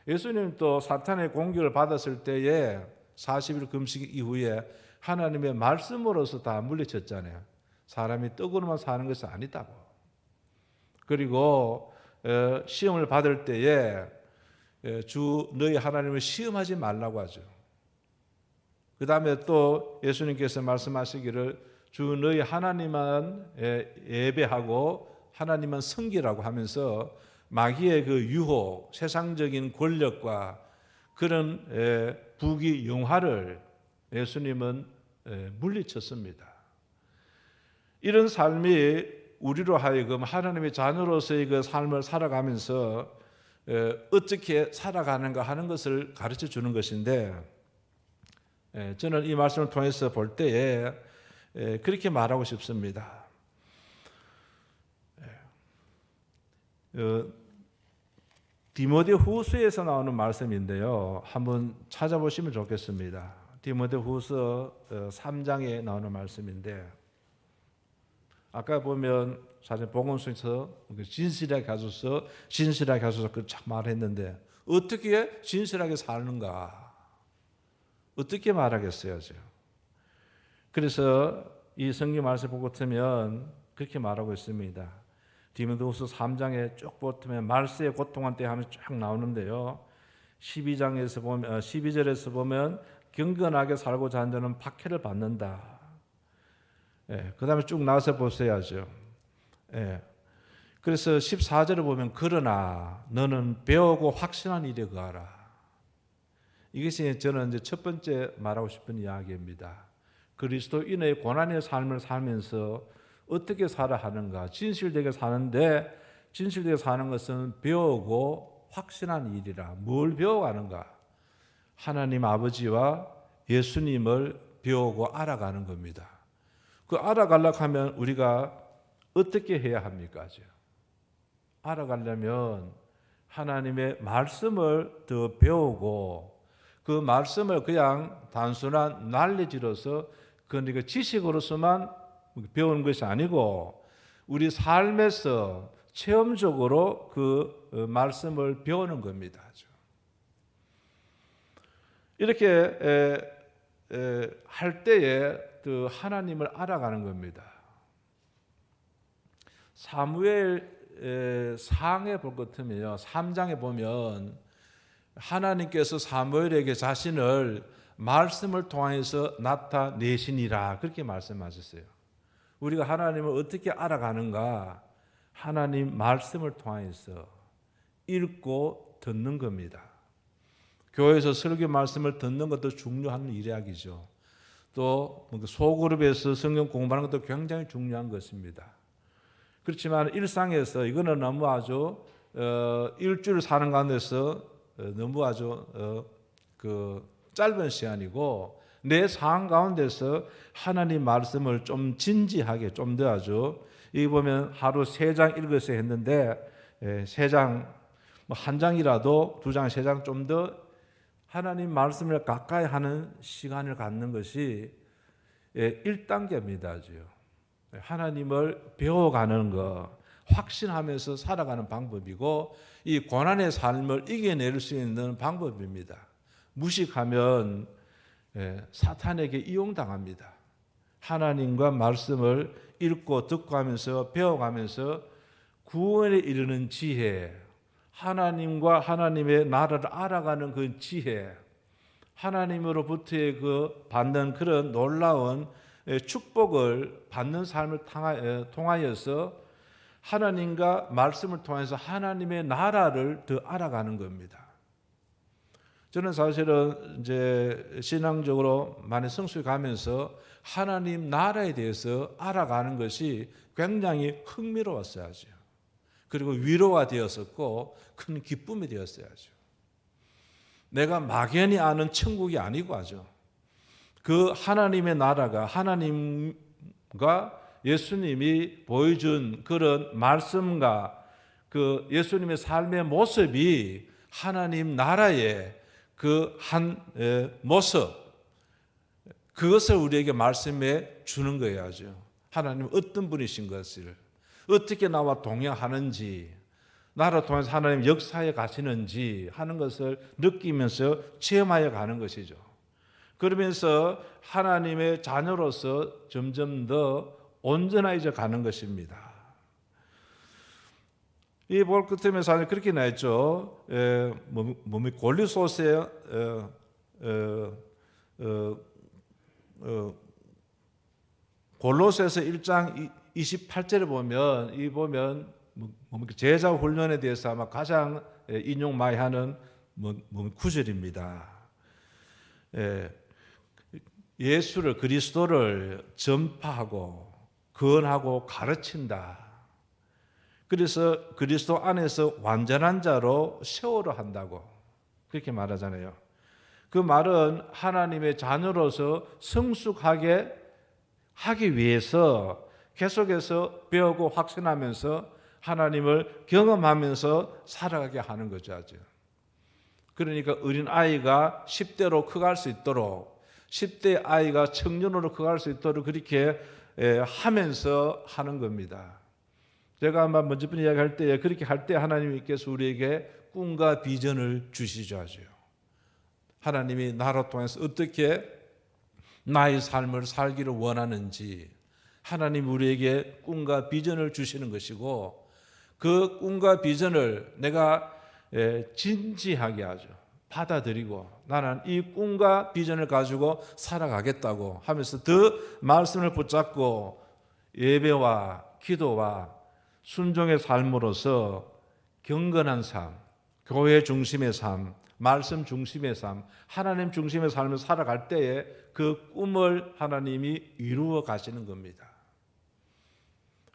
예수님 또 사탄의 공격을 받았을 때에 40일 금식 이후에 하나님의 말씀으로서 다 물리쳤잖아요. 사람이 떡으로만 사는 것이 아니다고. 그리고 시험을 받을 때에 주 너희 하나님을 시험하지 말라고 하죠. 그 다음에 또 예수님께서 말씀하시기를 주 너희 하나님만 예배하고 하나님만 섬기라고 하면서 마귀의 그 유혹, 세상적인 권력과 그런 부귀 영화를 예수님은 물리쳤습니다. 이런 삶이 우리로 하여금 하나님의 자녀로서의 그 삶을 살아가면서 어떻게 살아가는가 하는 것을 가르쳐 주는 것인데, 저는 이 말씀을 통해서 볼 때에 그렇게 말하고 싶습니다. 디모데후서에서 나오는 말씀인데요. 한번 찾아보시면 좋겠습니다. 디모데후서 3장에 나오는 말씀인데, 아까 보면 사실 복음서에서 진실하게 가셔서 그 참 말했는데 어떻게 진실하게 사는가? 어떻게 말하겠어요? 그래서 이 성경 말씀 보고 보면 그렇게 말하고 있습니다. 디모데후서 3장에 쭉 보면 말세의 고통한 때 하면서 쭉 나오는데요. 12장에서 보면 12절에서 보면 경건하게 살고자 하는 자는 박해를 받는다. 그다음에 쭉 나와서 보셔야죠. 그래서 14절을 보면 그러나 너는 배우고 확신한 일에 거하라. 이것이 저는 이제 첫 번째 말하고 싶은 이야기입니다. 그리스도인의 고난의 삶을 살면서 어떻게 살아 하는가? 진실되게 사는데, 진실되게 사는 것은 배우고 확신한 일이라. 뭘 배워가는가? 하나님 아버지와 예수님을 배우고 알아가는 겁니다. 그 알아가려고 하면 우리가 어떻게 해야 합니까? 알아가려면 하나님의 말씀을 더 배우고, 그 말씀을 그냥 단순한 날리지로서 그러니까 지식으로서만 배우는 것이 아니고 우리 삶에서 체험적으로 그 말씀을 배우는 겁니다. 이렇게 할 때에 그 하나님을 알아가는 겁니다. 사무엘 상에 볼 것 같으면요, 3장에 보면 하나님께서 사무엘에게 자신을 말씀을 통해서 나타내시니라 그렇게 말씀하셨어요. 우리가 하나님을 어떻게 알아가는가? 하나님 말씀을 통해서 읽고 듣는 겁니다. 교회에서 설교 말씀을 듣는 것도 중요한 일이야기죠. 또 소그룹에서 성경 공부하는 것도 굉장히 중요한 것입니다. 그렇지만 일상에서 이거는 너무 아주 일주일 사는 가운데서 너무 아주 짧은 시간이고 내 상황 가운데서 하나님 말씀을 좀 진지하게 좀 더 아주 여기 보면 하루 3장 읽으세요 했는데 3장 한 장이라도 2장 3장 좀 더 하나님 말씀을 가까이 하는 시간을 갖는 것이 1단계입니다. 하나님을 배워가는 것, 확신하면서 살아가는 방법이고 이 고난의 삶을 이겨낼 수 있는 방법입니다. 무식하면 사탄에게 이용당합니다. 하나님과 말씀을 읽고 듣고 하면서 배워가면서 구원에 이르는 지혜, 하나님과 하나님의 나라를 알아가는 그 지혜, 하나님으로부터의 그 받는 그런 놀라운 축복을 받는 삶을 통하여서 하나님과 말씀을 통해서 하나님의 나라를 더 알아가는 겁니다. 저는 사실은 이제 신앙적으로 많이 성숙해 가면서 하나님 나라에 대해서 알아가는 것이 굉장히 흥미로웠어야죠. 그리고 위로가 되었었고 큰 기쁨이 되었어야죠. 내가 막연히 아는 천국이 아니고 하죠. 그 하나님의 나라가 하나님과 예수님이 보여준 그런 말씀과 그 예수님의 삶의 모습이 하나님 나라의 그 한 모습, 그것을 우리에게 말씀해 주는 거예요. 하나님은 어떤 분이신 것을, 어떻게 나와 동행하는지, 나를 통해서 하나님 역사에 가시는지 하는 것을 느끼면서 체험하여 가는 것이죠. 그러면서 하나님의 자녀로서 점점 더 온전해져 가는 것입니다. 이 볼 끝에 사실 그렇게 나있죠. 골리소스의 골로새서 1장 28절에 보면 제자 훈련에 대해서 아마 가장 인용 많이 하는 구절입니다. 예수를, 그리스도를 전파하고 권하고 가르친다. 그래서 그리스도 안에서 완전한 자로 세우려 한다고 그렇게 말하잖아요. 그 말은 하나님의 자녀로서 성숙하게 하기 위해서 계속해서 배우고 확신하면서 하나님을 경험하면서 살아가게 하는 거죠. 그러니까 어린아이가 10대로 커갈 수 있도록, 10대 아이가 청년으로 커갈 수 있도록 그렇게 하면서 하는 겁니다. 제가 아마 먼저번 이야기할 때 그렇게 할 때 하나님께서 우리에게 꿈과 비전을 주시죠. 하나님이 나로 통해서 어떻게 나의 삶을 살기를 원하는지 하나님 우리에게 꿈과 비전을 주시는 것이고, 그 꿈과 비전을 내가 진지하게 받아들이고 나는 이 꿈과 비전을 가지고 살아가겠다고 하면서 더 말씀을 붙잡고 예배와 기도와 순종의 삶으로서 경건한 삶, 교회 중심의 삶, 말씀 중심의 삶, 하나님 중심의 삶을 살아갈 때에 그 꿈을 하나님이 이루어 가시는 겁니다.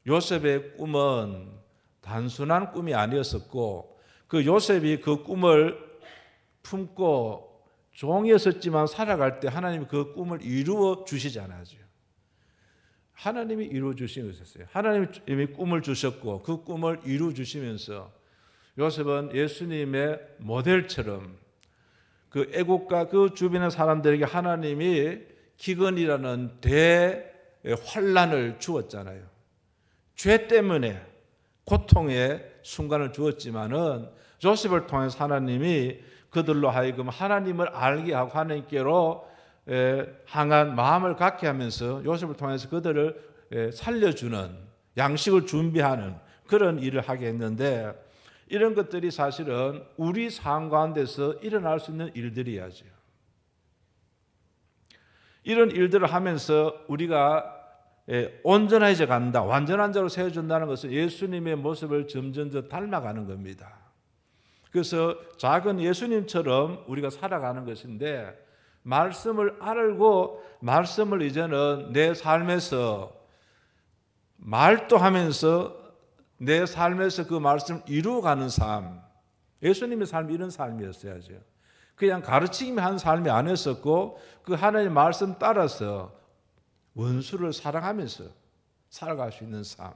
요셉의 꿈은 단순한 꿈이 아니었었고, 그 요셉이 그 꿈을 품고 종이었었지만 살아갈 때 하나님이 그 꿈을 이루어 주시잖아요. 하나님이 이루어 주신 것이었어요. 하나님이 이미 꿈을 주셨고 그 꿈을 이루어 주시면서 요셉은 예수님의 모델처럼 그 애국과 그 주변의 사람들에게 하나님이 기근이라는 대환란을 주었잖아요. 죄 때문에 고통의 순간을 주었지만은 요셉을 통해서 하나님이 그들로 하여금 하나님을 알게 하고 하나님께로 향한 마음을 갖게 하면서 요셉을 통해서 그들을 살려주는, 양식을 준비하는 그런 일을 하게 했는데, 이런 것들이 사실은 우리 삶 가운데서 일어날 수 있는 일들이야죠. 이런 일들을 하면서 우리가 온전해져 간다, 완전한 자로 세워준다는 것은 예수님의 모습을 점점 더 닮아가는 겁니다. 그래서 작은 예수님처럼 우리가 살아가는 것인데, 말씀을 알고 말씀을 이제는 내 삶에서 말도 하면서 내 삶에서 그 말씀을 이루어가는 삶, 예수님의 삶이 이런 삶이었어야죠. 그냥 가르치기만 한 삶이 아니었었고, 그 하나님의 말씀 따라서 원수를 사랑하면서 살아갈 수 있는 삶.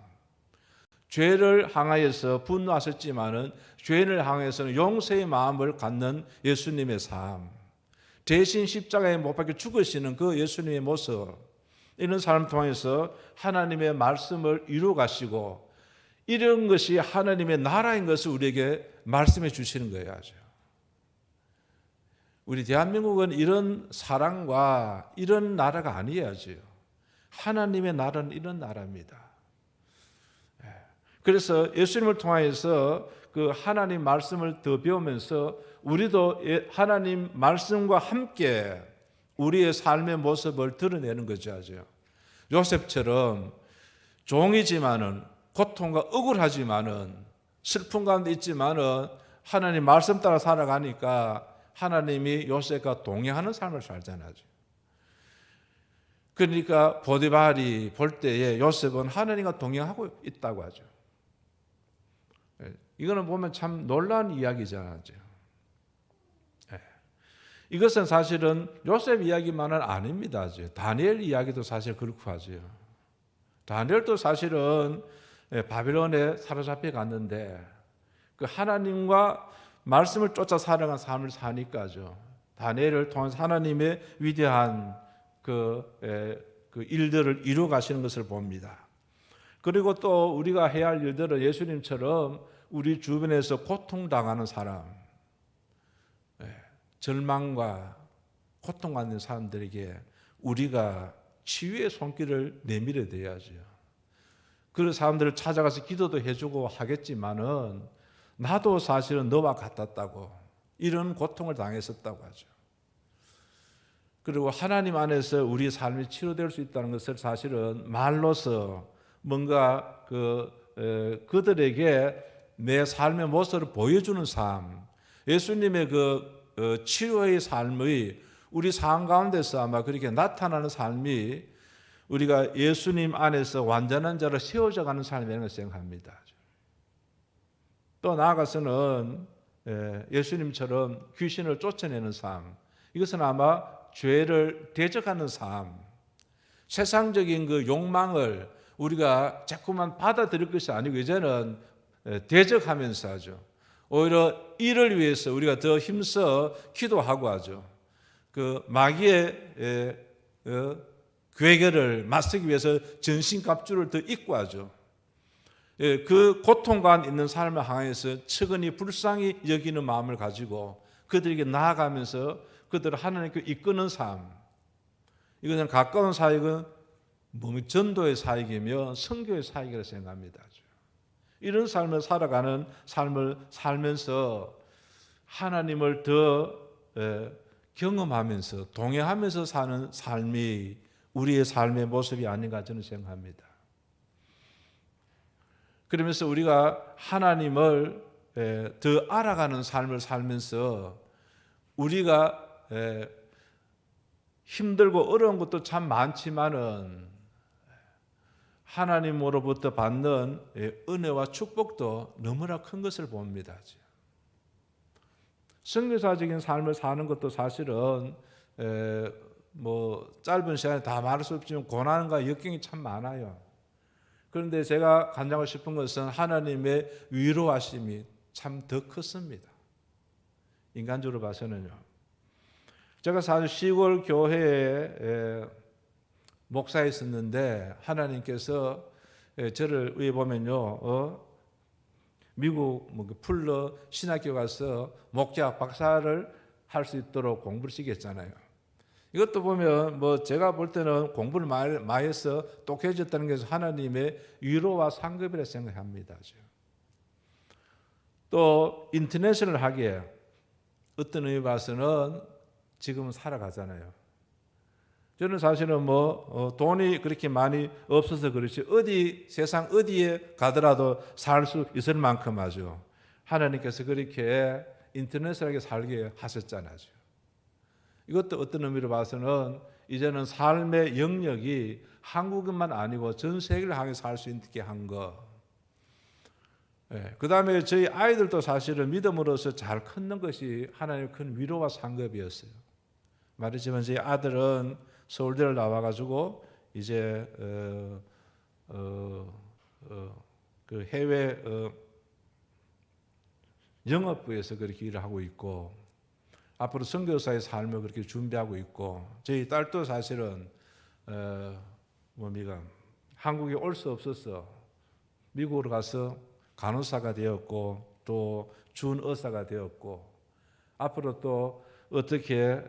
죄를 향하여서 분노하셨지만은 죄를 향해서는 용서의 마음을 갖는 예수님의 삶. 대신 십자가에 못 박혀 죽으시는 그 예수님의 모습. 이런 삶을 통해서 하나님의 말씀을 이루어 가시고, 이런 것이 하나님의 나라인 것을 우리에게 말씀해 주시는 거예요. 우리 대한민국은 이런 사랑과 이런 나라가 아니에요. 하나님의 나라는 이런 나라입니다. 그래서 예수님을 통해서 그 하나님 말씀을 더 배우면서 우리도 하나님 말씀과 함께 우리의 삶의 모습을 드러내는 거죠. 요셉처럼 종이지만은, 고통과 억울하지만은, 슬픔 가운데 있지만은 하나님 말씀 따라 살아가니까 하나님이 요셉과 동행하는 삶을 살잖아요. 그러니까 보디발이 볼 때에 요셉은 하나님과 동행하고 있다고 하죠. 이거는 보면 참 놀라운 이야기잖아요. 이것은 사실은 요셉 이야기만은 아닙니다. 다니엘 이야기도 사실 그렇고 하죠. 다니엘도 사실은 바벨론에 사로잡혀 갔는데 그 하나님과 말씀을 쫓아 살아간 삶을 사니까죠. 다니엘을 통해서 하나님의 위대한 그 일들을 이루 가시는 것을 봅니다. 그리고 또 우리가 해야 할 일들은 예수님처럼 우리 주변에서 고통당하는 사람, 절망과 고통받는 사람들에게 우리가 치유의 손길을 내밀어야 돼야죠. 그런 사람들을 찾아가서 기도도 해주고 하겠지만은 나도 사실은 너와 같았다고, 이런 고통을 당했었다고 하죠. 그리고 하나님 안에서 우리 삶이 치료될 수 있다는 것을 사실은 말로서 뭔가 그들에게 내 삶의 모습을 보여주는 삶, 예수님의 치료의 삶의 우리 삶 가운데서 아마 그렇게 나타나는 삶이 우리가 예수님 안에서 완전한 자로 세워져 가는 삶이라는 것을 생각합니다. 또 나아가서는 예수님처럼 귀신을 쫓아내는 삶, 이것은 아마 죄를 대적하는 삶, 세상적인 그 욕망을 우리가 자꾸만 받아들일 것이 아니고 이제는 대적하면서 하죠. 오히려 이를 위해서 우리가 더 힘써 기도하고 하죠. 그 마귀의 괴계를 맞서기 위해서 전신갑주를 더 입고 하죠. 그 고통과 있는 삶을 향해서 측은히 불쌍히 여기는 마음을 가지고 그들에게 나아가면서 그들을 하나님께 이끄는 삶, 이것은 가까운 사역은 전도의 사역이며 선교의 사역이라고 생각합니다. 이런 삶을 살아가는 삶을 살면서 하나님을 더 경험하면서 동행하면서 사는 삶이 우리의 삶의 모습이 아닌가 저는 생각합니다. 그러면서 우리가 하나님을 더 알아가는 삶을 살면서 우리가 힘들고 어려운 것도 참 많지만은 하나님으로부터 받는 은혜와 축복도 너무나 큰 것을 봅니다. 선교사적인 삶을 사는 것도 사실은 짧은 시간에 다 말할 수 없지만 고난과 역경이 참 많아요. 그런데 제가 간증하고 싶은 것은 하나님의 위로하심이 참 더 컸습니다. 인간적으로 봐서는요. 제가 사실 시골 교회에 목사였었는데 하나님께서 저를 위해 보면요, 미국 풀러 신학교 가서 목자 박사를 할 수 있도록 공부를 시켰잖아요. 이것도 보면 제가 볼 때는 공부를 많이 해서 똑해졌다는 것은 하나님의 위로와 상급이라 생각합니다. 또 인터내셔널 하게 어떤 의미 봐서는 지금은 살아가잖아요. 저는 사실은 돈이 그렇게 많이 없어서 그렇지 세상 어디에 가더라도 살 수 있을 만큼 하죠. 하나님께서 그렇게 인터내셔널하게 살게 하셨잖아요. 이것도 어떤 의미로 봐서는 이제는 삶의 영역이 한국만 아니고 전 세계를 향해 살 수 있게 한 거. 그 다음에 저희 아이들도 사실은 믿음으로서 잘 컸는 것이 하나님의 큰 위로와 상급이었어요. 말했지만 저희 아들은 서울대를 나와가지고 이제 그 해외 영업부에서 그렇게 일을 하고 있고 앞으로 선교사의 삶을 그렇게 준비하고 있고 저희 딸도 사실은 한국에 올 수 없어서 미국으로 가서 간호사가 되었고 또 준의사가 되었고 앞으로 또 어떻게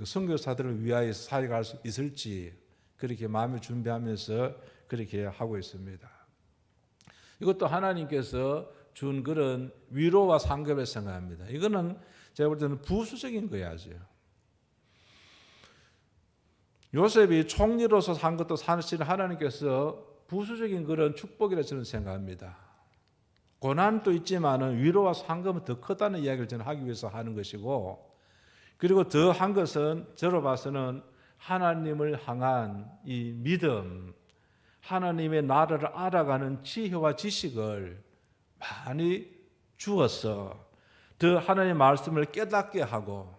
선교사들을 위하여 사역할 수 있을지 그렇게 마음을 준비하면서 그렇게 하고 있습니다. 이것도 하나님께서 준 그런 위로와 상급을 생각합니다. 이거는 제가 볼 때는 부수적인 거야죠. 요셉이 총리로서 산 것도 사실 하나님께서 부수적인 그런 축복이라 저는 생각합니다. 고난도 있지만은 위로와 상급은 더 크다는 이야기를 저는 하기 위해서 하는 것이고, 그리고 더 한 것은 저로 봐서는 하나님을 향한 이 믿음, 하나님의 나라를 알아가는 지혜와 지식을 많이 주어서 더 하나님의 말씀을 깨닫게 하고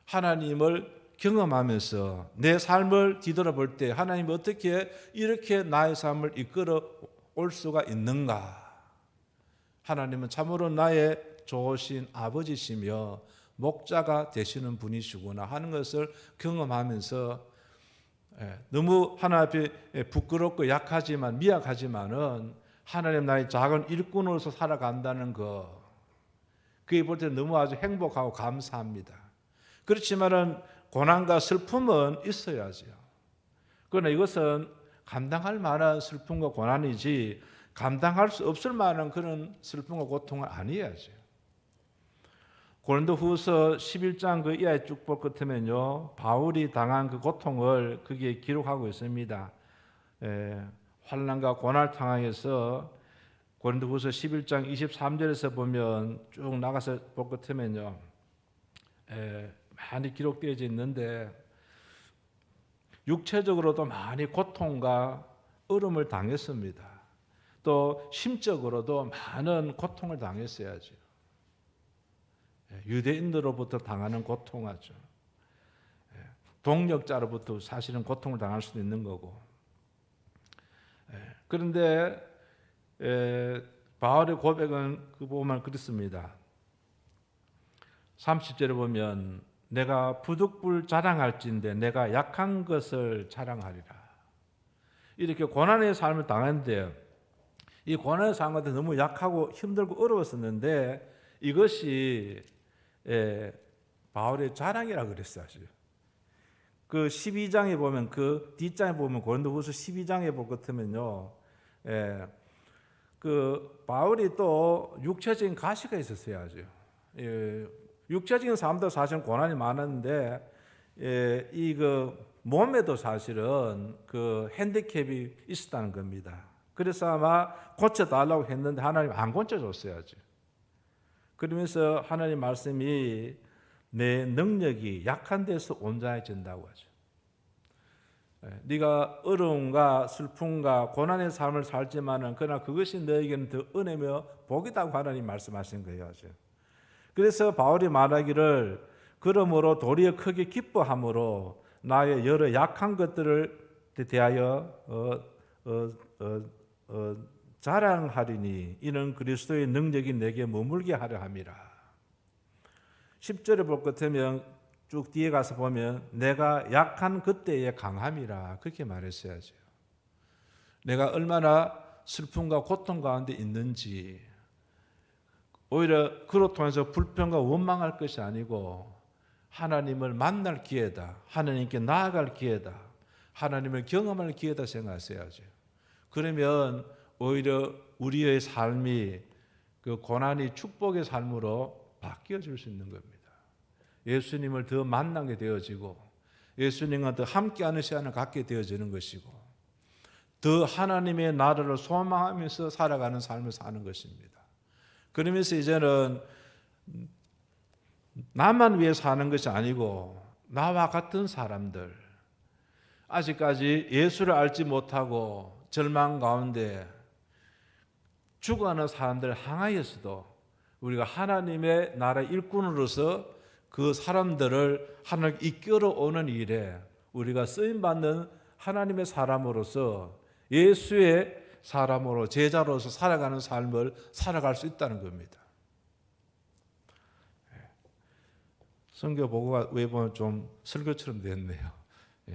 하나님을 경험하면서 내 삶을 뒤돌아볼 때 하나님이 어떻게 이렇게 나의 삶을 이끌어 올 수가 있는가? 하나님은 참으로 나의 좋으신 아버지시며 목자가 되시는 분이시구나 하는 것을 경험하면서 너무 하나님 앞에 부끄럽고 약하지만 미약하지만은 하나님 나의 작은 일꾼으로서 살아간다는 것, 그게 볼 때 너무 아주 행복하고 감사합니다. 그렇지만은 고난과 슬픔은 있어야죠. 그러나 이것은 감당할 만한 슬픔과 고난이지 감당할 수 없을 만한 그런 슬픔과 고통은 아니야죠. 고린도후서 11장 그 이하에 쭉 볼 것 같으면요, 바울이 당한 그 고통을 거기에 기록하고 있습니다. 환난과 고난을 당하여서 고린도후서 11장 23절에서 보면 쭉 나가서 볼 것 같으면요, 많이 기록되어 있는데 육체적으로도 많이 고통과 어려움을 당했습니다. 또 심적으로도 많은 고통을 당했어야죠. 유대인들로부터 당하는 고통하죠. 동력자로부터 사실은 고통을 당할 수도 있는 거고. 그런데 바울의 고백은 그 보면 그렇습니다. 30절에 보면 내가 부득불 자랑할진대 내가 약한 것을 자랑하리라. 이렇게 고난의 삶을 당했는데 이 고난의 삶한테 너무 약하고 힘들고 어려웠었는데 이것이 바울의 자랑이라 그랬어요. 그 12장에 보면 그 뒷장에 보면 고린도후서 12장에 볼 것 같으면요, 그 바울이 또 육체적인 가시가 있었어야죠. 육체적인 삶도 사실은 고난이 많았는데 이 그 몸에도 사실은 그 핸디캡이 있었다는 겁니다. 그래서 아마 고쳐달라고 했는데 하나님 안 고쳐줬어야죠. 그러면서 하나님 말씀이 내 능력이 약한 데서 온전해진다고 하죠. 네가 어려움과 슬픔과 고난의 삶을 살지만은 그러나 그것이 너에게는 더 은혜며 복이다고 하나님 말씀하신 거예요. 그래서 바울이 말하기를 그러므로 도리어 크게 기뻐함으로 나의 여러 약한 것들을 대하여 자랑하리니 이는 그리스도의 능력이 내게 머물게 하려 함이라. 10절에 볼 것 같으면 쭉 뒤에 가서 보면 내가 약한 그때의 강함이라 그렇게 말했어야죠. 내가 얼마나 슬픔과 고통 가운데 있는지, 오히려 그로 통해서 불평과 원망할 것이 아니고 하나님을 만날 기회다, 하나님께 나아갈 기회다, 하나님을 경험할 기회다 생각하셔야죠. 그러면 오히려 우리의 삶이 그 고난이 축복의 삶으로 바뀌어질 수 있는 겁니다. 예수님을 더 만나게 되어지고 예수님과 더 함께하는 시간을 갖게 되어지는 것이고 더 하나님의 나라를 소망하면서 살아가는 삶을 사는 것입니다. 그러면서 이제는 나만 위해 사는 것이 아니고 나와 같은 사람들, 아직까지 예수를 알지 못하고 절망 가운데 죽어가는 사람들을 향하여서도 우리가 하나님의 나라 일꾼으로서 그 사람들을 하나님 이끌어오는 일에 우리가 쓰임받는 하나님의 사람으로서 예수의 사람으로 제자로서 살아가는 삶을 살아갈 수 있다는 겁니다. 성경 보고가 왜 보면 좀 설교처럼 됐네요.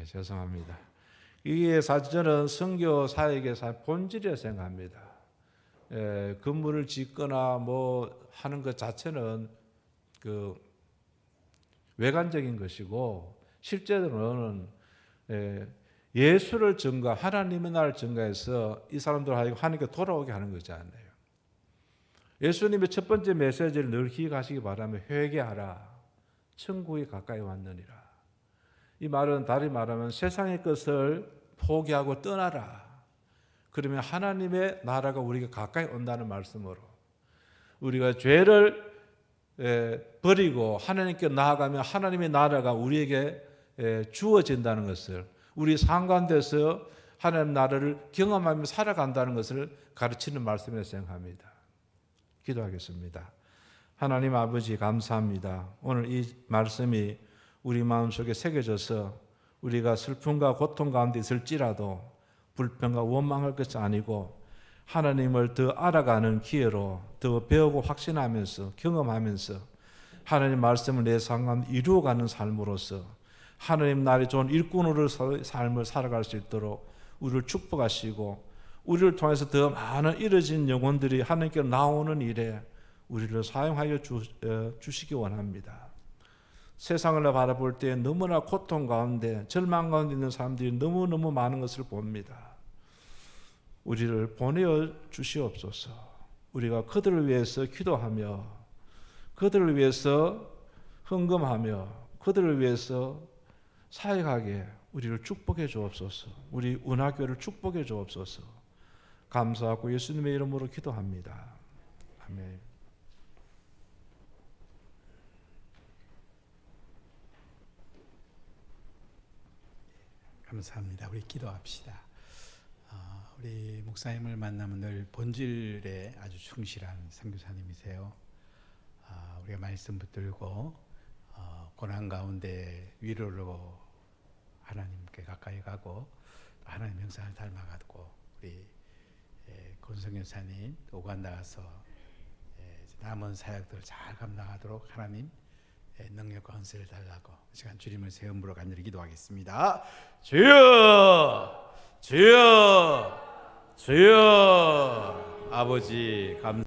죄송합니다. 이게 사실은 선교 사역의 본질이라 생각합니다. 건물을 짓거나 뭐 하는 것 자체는 그 외관적인 것이고 실제로는 예수를 증거, 하나님의 나라를 증거해서 이 사람들 하여금 하나님께 돌아오게 하는 거잖아요. 예수님의 첫 번째 메시지를 늘 기억하시기 바라며 회개하라. 천국이 가까이 왔느니라. 이 말은 다시 말하면 세상의 것을 포기하고 떠나라. 그러면 하나님의 나라가 우리가 가까이 온다는 말씀으로 우리가 죄를 버리고 하나님께 나아가면 하나님의 나라가 우리에게 주어진다는 것을, 우리 삶 가운데서 하나님 나라를 경험하며 살아간다는 것을 가르치는 말씀이라고 생각합니다. 기도하겠습니다. 하나님 아버지 감사합니다. 오늘 이 말씀이 우리 마음속에 새겨져서 우리가 슬픔과 고통 가운데 있을지라도 불평과 원망할 것이 아니고 하나님을 더 알아가는 기회로 더 배우고 확신하면서 경험하면서 하나님 말씀을 내 삶 가운데 이루어가는 삶으로서 하나님 나라의 좋은 일꾼으로 삶을 살아갈 수 있도록 우리를 축복하시고 우리를 통해서 더 많은 이뤄진 영혼들이 하나님께로 나오는 일에 우리를 사용하여 주시기 원합니다. 세상을 바라볼 때 너무나 고통 가운데 절망 가운데 있는 사람들이 너무너무 많은 것을 봅니다. 우리를 보내어 주시옵소서. 우리가 그들을 위해서 기도하며 그들을 위해서 헌금하며 그들을 위해서 사역하게 우리를 축복해 주옵소서. 우리 은하교회를 축복해 주옵소서. 감사하고 예수님의 이름으로 기도합니다. 아멘. 감사합니다. 우리 기도합시다. 우리 목사님을 만나면 늘 본질에 아주 충실한 선교사님이세요. 우리가 말씀 붙들고 고난 가운데 위로로 하나님께 가까이 가고 하나님 형상을 닮아가고 우리 권성교사님 오간다 가서 남은 사역들을 잘 감당하도록 하나님 능력과 은혜를 달라고 이 시간 주님을 새 음으로 간절히 기도하겠습니다. 주여 주여 주여 아버지 감사합니다.